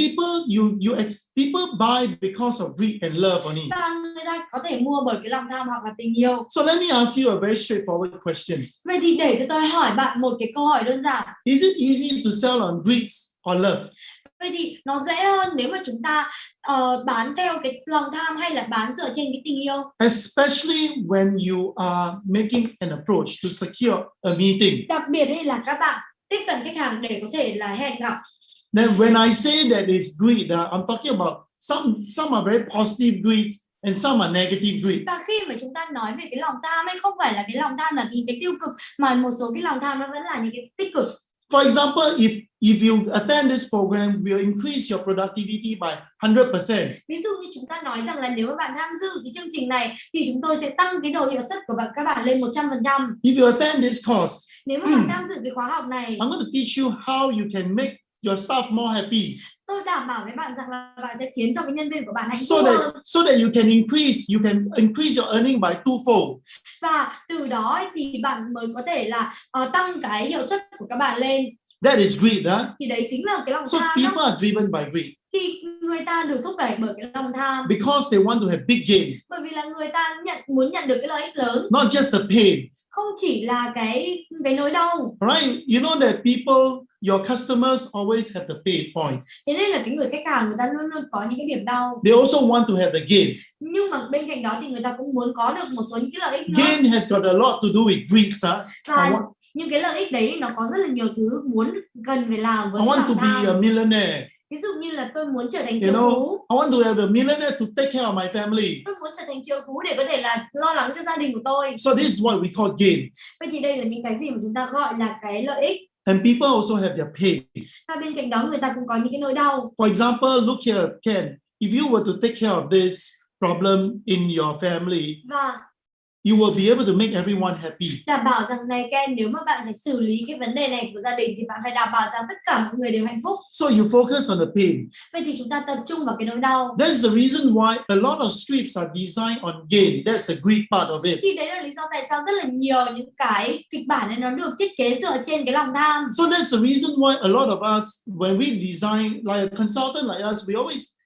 people buy because of greed and love only. Và người ta có thể mua bởi cái lòng tham hoặc là tình yêu. So let me ask you a very straightforward question. Vậy thì để cho tôi hỏi bạn một cái câu hỏi đơn giản. Is it easy to sell on greed or love? Vậy thì nó dễ hơn nếu mà chúng ta bán theo cái lòng tham hay là bán dựa trên cái tình yêu. Especially when you are making an approach to secure a meeting. Đặc biệt hay là các bạn tiếp cận khách hàng để có thể là hẹn gặp. Then when I say that is greed, I'm talking about some are very positive greed and some are negative greed. Và khi mà chúng ta nói về cái lòng tham ấy, không phải là cái lòng tham là những cái tiêu cực, mà một số cái lòng tham nó vẫn là những cái tích cực. For example, if you attend this program, we'll increase your productivity by 100%. Ví dụ như chúng ta nói rằng là nếu mà bạn tham dự cái chương trình này thì chúng tôi sẽ tăng cái độ hiệu suất của các bạn lên 100%. If you attend this course, Nếu mà bạn tham dự cái khóa học này, I'm going to teach you how you can make your staff more happy. tôi đảm bảo với bạn rằng là bạn sẽ khiến cho cái nhân viên của bạn hạnh phúc hơn. So that you can increase your earning by twofold. Và từ đó thì bạn mới có thể là tăng cái hiệu suất của các bạn lên. That is greed, huh? Thì đấy chính là cái lòng So tham. people are driven by greed. Thì người ta được thúc đẩy bởi cái lòng tham. Because they want to have big gain. Bởi vì là người ta muốn nhận được cái lợi ích lớn. Not just the pain. Không chỉ là cái nỗi đau. Right? You know that your customers always have the pain point. Thế nên là cái người khách hàng người ta luôn luôn có những cái điểm đau. They also want to have the gain. Nhưng mà bên cạnh đó thì người ta cũng muốn có được một số những cái lợi ích nữa. Gain has got a lot to do with greed, Và những cái lợi ích đấy nó có rất là nhiều thứ cần phải làm với I want lòng to tham. be a millionaire. Ví dụ như là tôi muốn trở thành triệu phú. I want to have a millionaire to take care of my family. Tôi muốn trở thành triệu phú để có thể là lo lắng cho gia đình của tôi. So this is what we call gain. Vậy thì đây là những cái gì mà chúng ta gọi là cái lợi ích. And people also have their pain. Và bên cạnh đó người ta cũng có những cái nỗi đau. For example, look here, Ken. If you were to take care of this problem in your family, và you will be able to make everyone happy. Đảm bảo rằng này Ken, nếu mà bạn phải xử lý cái vấn đề này của gia đình thì bạn phải đảm bảo rằng tất cả mọi người đều hạnh phúc. So you focus on the pain. Vậy thì chúng ta tập trung vào cái nỗi đau. That's the reason why a lot of scripts are designed on gain. That's the greed part of it. Thì đấy là lý do tại sao rất là nhiều những cái kịch bản này nó được thiết kế dựa trên cái lòng tham. So that's the reason why a lot of us, when we design, like a consultant like us,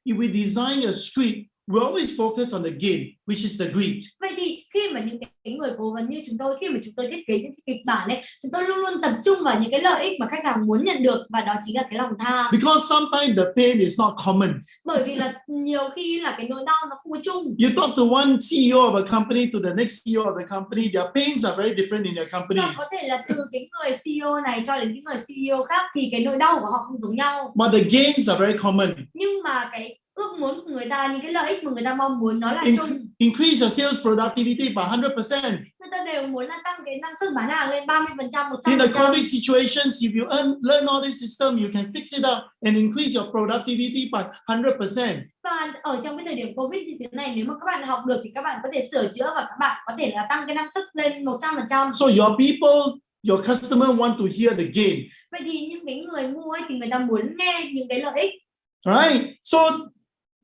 if we design a script, we always focus on the gain, which is the greed. Vậy thì khi mà những cái người cố vấn như chúng tôi, khi mà chúng tôi thiết kế những cái kịch bản ấy, chúng tôi luôn luôn tập trung vào những cái lợi ích mà khách hàng muốn nhận được, và đó chính là cái lòng tham. Because sometimes the pain is not common. Bởi vì là nhiều khi là cái nỗi đau nó không có chung. You talk to one CEO of a company to the next CEO of a company, their pains are very different in their companies. Và có thể là từ cái người CEO này cho đến cái người CEO khác thì cái nỗi đau của họ không giống nhau. But the gains are very common. Nhưng mà cái ước muốn của người ta, những cái lợi ích mà người ta mong muốn nó là chung. Increase your sales productivity by 100%. Người ta đều muốn là tăng cái năng suất bán hàng lên 30%, 100%. In the COVID situations, if you learn all this system, you can fix it up and increase your productivity by 100%. Và ở trong cái thời điểm Covid như thế này, nếu mà các bạn học được thì các bạn có thể sửa chữa và các bạn có thể là tăng cái năng suất lên 100%. So your people, your customer want to hear the gain. Vậy thì những cái người mua ấy thì người ta muốn nghe những cái lợi ích. Right? So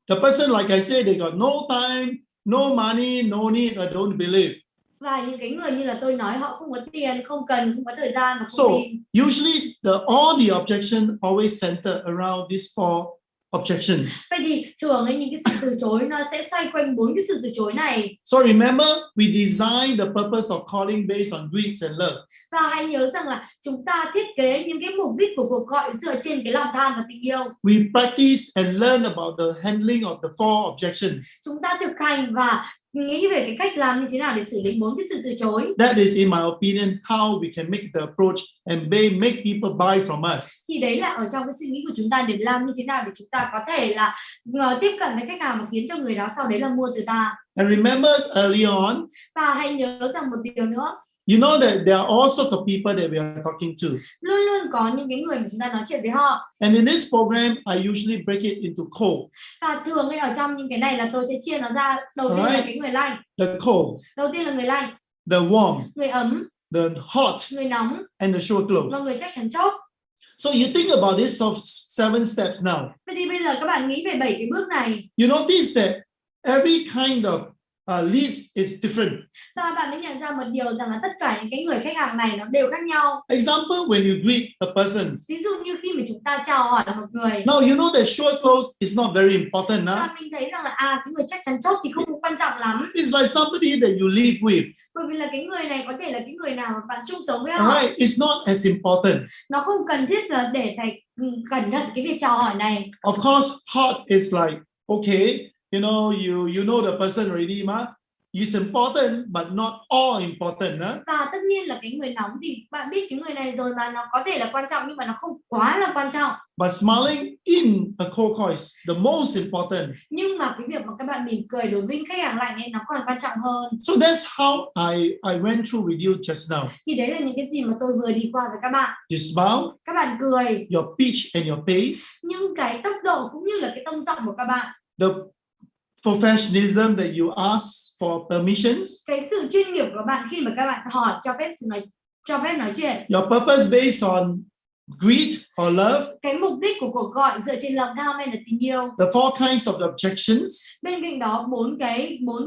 the person, like I said, they got no time, no money, no need, I don't believe. Và những cái người như là tôi nói, họ không có tiền, không cần, không có thời gian và So không tin. usually all the objection always center around these four objections. Vậy thì thường ấy, những cái sự từ chối nó sẽ xoay quanh 4 cái sự từ chối này. So remember, we design the purpose of calling based on greed and love. Và hãy nhớ rằng là chúng ta thiết kế những cái mục đích của cuộc gọi dựa trên cái lòng tham và tình yêu. We practice and learn about the handling of the four objections. Chúng ta thực hành và nghĩ về cái cách làm như thế nào để xử lý 4 cái sự từ chối. That is, in my opinion, how we can make the approach and make people buy from us. Thì đấy là ở trong cái suy nghĩ của chúng ta để làm như thế nào để chúng ta có thể là tiếp cận với khách hàng và khiến cho người đó sau đấy là mua từ ta. And remember early on, Và hãy nhớ rằng một điều nữa. You know that there are all sorts of people that we are talking to. Luôn luôn có những cái người mà chúng ta nói chuyện với họ. And in this program, I usually break it into cold. Và thường ở trong những cái này là tôi sẽ chia nó ra. Đầu tiên là cái người lạnh. The cold. Đầu tiên là người lạnh. The warm. Người ấm. The hot. Người nóng. And the sure close. Và người chắc chắn chốt. So you think about these 7 steps now. Vậy thì bây giờ các bạn nghĩ về 7 cái bước này. You notice that every kind of leads is different. Và bạn mới nhận ra một điều rằng là tất cả những cái người khách hàng này nó đều khác nhau. Example, when you greet a person. Ví dụ như khi mà chúng ta chào hỏi một người. Now you know that sure close is not very important, Và mình thấy rằng là cái người chắc chắn chốt thì không quan trọng lắm. It's like somebody that you live with. Bởi vì là cái người này có thể là cái người nào mà bạn chung sống với họ. Alright, it's not as important. Nó không cần thiết là để phải cẩn thận cái việc chào hỏi này. Of course, hot is like okay. You know the person already, ma. It's important, but not all important, huh? Và tất nhiên là cái người nóng thì bạn biết cái người này rồi mà nó có thể là quan trọng nhưng mà nó không quá là quan trọng. But smiling in a cold call is the most important. Nhưng mà cái việc mà các bạn mỉm cười đối với khách hàng lạnh ấy nó còn quan trọng hơn. So that's how I went through with you just now. Thì đấy là những cái gì mà tôi vừa đi qua với các bạn. You smile. Các bạn cười. Your pitch and your pace. Nhưng cái tốc độ cũng như là cái tông giọng của các bạn. The professionalism that you ask for permissions. Cái sự chuyên nghiệp của bạn khi mà các bạn hỏi cho phép nói chuyện. Your purpose based on greed or love. Cái mục đích của cuộc gọi dựa trên lòng tham hay là tình yêu. The 4 kinds of objections. Bên cạnh đó 4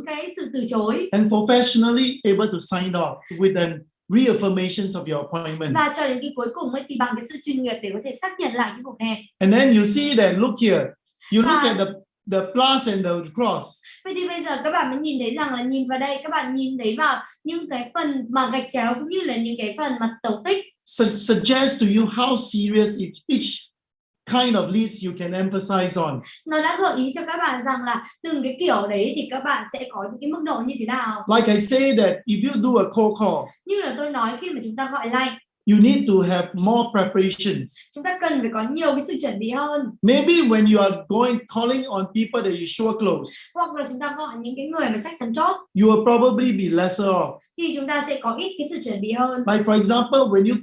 cái sự từ chối. And professionally able to sign off with an reaffirmations of your appointment. Và cho đến cái cuối cùng ấy thì bằng cái sự chuyên nghiệp để có thể xác nhận lại cái cuộc hẹn. And then you see that look here. You look at the plus and the cross. Vậy thì bây giờ các bạn mới nhìn thấy rằng là nhìn vào đây các bạn nhìn thấy vào những cái phần mà gạch chéo cũng như là những cái phần mà dấu tích. Suggest to you how serious each kind of leads you can emphasize on. Nó đã gợi ý cho các bạn rằng là từng cái kiểu đấy thì các bạn sẽ có những cái mức độ như thế nào. Like I say that if you do a cold call. Như là tôi nói khi mà chúng ta gọi lạnh. You need to have more preparations. Chúng ta cần phải có nhiều cái sự chuẩn bị hơn. Maybe when you are calling on people that you sure close. Hoặc là chúng ta gọi những cái người mà chắc chắn chốt. You will probably be lesser off. Thì chúng ta sẽ có ít cái sự chuẩn bị hơn. Like for example, when you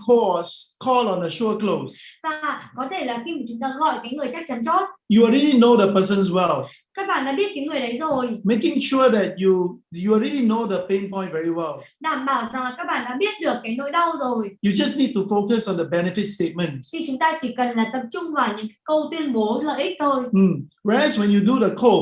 call on a sure close. Và có thể là khi mà chúng ta gọi cái người chắc chắn chốt. You already know the persons well. Các bạn đã biết cái người đấy rồi. Making sure that you already know the pain point very well. Đảm bảo rằng là các bạn đã biết được cái nỗi đau rồi. You just need to focus on the benefit statement. Thì chúng ta chỉ cần là tập trung vào những câu tuyên bố lợi ích thôi. Whereas when you do the call.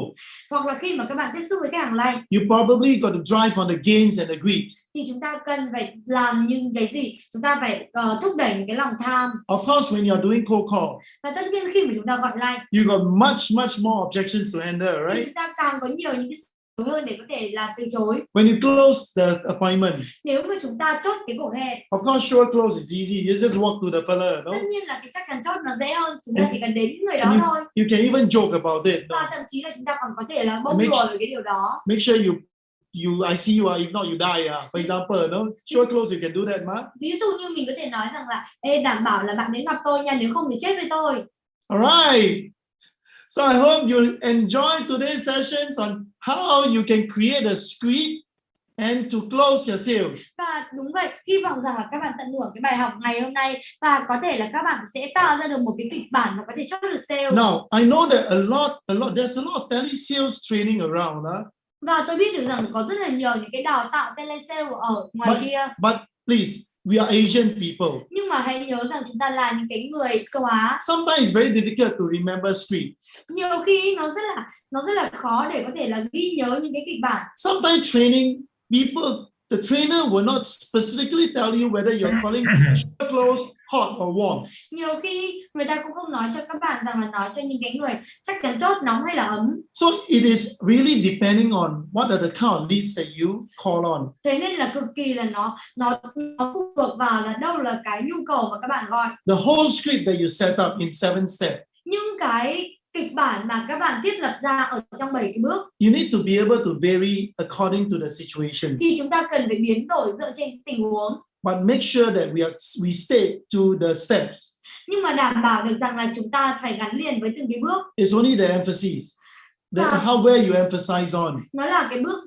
Hoặc là khi mà các bạn tiếp xúc với khách hàng lạnh. You probably got to drive on the gains and the greed. Thì chúng ta cần phải làm những cái gì? Chúng ta phải thúc đẩy những cái lòng tham. Of course, when you are doing cold call. Và tất nhiên khi mà chúng ta gọi lạnh. You got much more objections to handle, right? Thì chúng ta càng có nhiều những cái sự hơn để có thể là từ chối. When you close the appointment. Nếu mà chúng ta chốt cái cuộc hẹn. Of course, sure close is easy. You just walk to the fella, no? Tất nhiên là cái chắc chắn chốt nó dễ hơn. Chúng ta chỉ cần đến người đó thôi. You can even joke about it. Và thậm chí là chúng ta còn có thể là bông đùa về cái điều đó. Make sure I see you, if not you die. For example, no? Sure close, you can do that, ma. Ví dụ như mình có thể nói rằng là đảm bảo là bạn đến gặp tôi nha, nếu không thì chết với tôi. Alright. So I hope you enjoy today's sessions on how you can create a script and to close your sales. Và đúng vậy, hy vọng rằng là các bạn tận hưởng cái bài học ngày hôm nay và có thể là các bạn sẽ tạo ra được một cái kịch bản mà có thể chốt được sale. Now, I know that there's a lot of telesales training around, Và tôi biết được rằng có rất là nhiều những cái đào tạo telesale ở ngoài kia. But please, we are Asian people. Nhưng mà hãy nhớ rằng chúng ta là những cái người châu Á. Sometimes it's very difficult to remember script. Nhiều khi nó rất là khó để có thể là ghi nhớ những cái kịch bản. Sometimes the trainer will not specifically tell you whether you're calling close, hot or warm. Nhiều khi người ta cũng không nói cho các bạn rằng là nói cho những cái người chắc chắn chốt nóng hay là ấm. So it is really depending on what are the kind of leads that you call on. Thế nên là cực kỳ là nó phụ thuộc vào là đâu là cái nhu cầu mà các bạn gọi. The whole script that you set up in 7 steps. Những cái kịch bản mà các bạn thiết lập ra ở trong 7 cái bước. You need to be able to vary according to the situation. Thì chúng ta cần phải biến đổi dựa trên tình huống. But make sure that we stay to the steps. Nhưng mà đảm bảo được rằng là chúng ta phải gắn liền với từng cái bước. It's only the emphasis. How well you emphasize on. Nó là cái bước,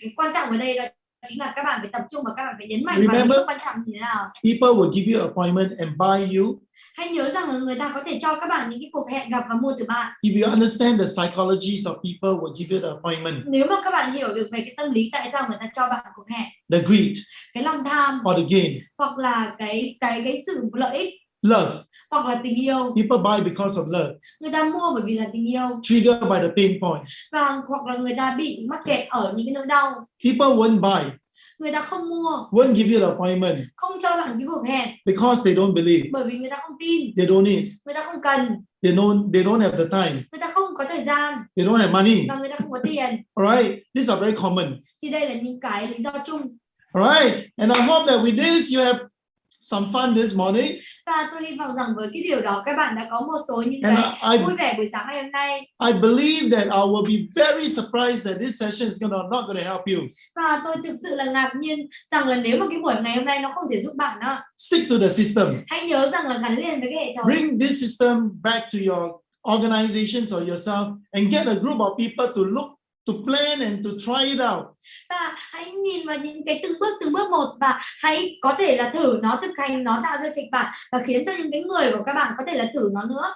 cái quan trọng ở đây là chính là các bạn phải tập trung và các bạn phải nhấn mạnh vào những Remember, bước quan trọng như thế nào. people will give you appointment and buy you. Hãy nhớ rằng là người ta có thể cho các bạn những cái cuộc hẹn gặp và mua từ bạn. If you understand the psychologies of people will give you the appointment. Nếu mà các bạn hiểu được về cái tâm lý tại sao người ta cho bạn cuộc hẹn. The greed, cái lòng tham, or the gain, hoặc là cái sự lợi ích, love. hoặc là tình yêu. People buy because of love. Người ta mua bởi vì là tình yêu. Triggered by the pain point. Và hoặc là người ta bị mắc kẹt ở những cái nỗi đau. People won't buy. Người ta không mua. Won't give you the appointment. Không cho bạn cái cuộc hẹn. Because they don't believe. Bởi vì người ta không tin. They don't need. Người ta không cần. They don't have the time. Người ta không có thời gian. They don't have money. Và người ta không có tiền. Alright, these are very common. Thì đây là những cái lý do chung. Alright, and I hope that with this you have some fun this morning. Và tôi hy vọng rằng với cái điều đó các bạn đã có một số những And cái vui vẻ buổi sáng ngày hôm nay. I believe that I will be very surprised that this session is not going to help you. Và tôi thực sự là ngạc nhiên rằng là nếu mà cái buổi ngày hôm nay nó không thể giúp bạn đó. Stick to the system. Hãy nhớ rằng là gắn liền với cái hệ thống. Bring this system back to your organizations or yourself and get a group of people to plan and to try it out. Và hãy nhìn vào những cái từng bước một và hãy có thể là thử nó, thực hành nó, tạo ra kịch bản và khiến cho những cái người của các bạn có thể là thử nó nữa.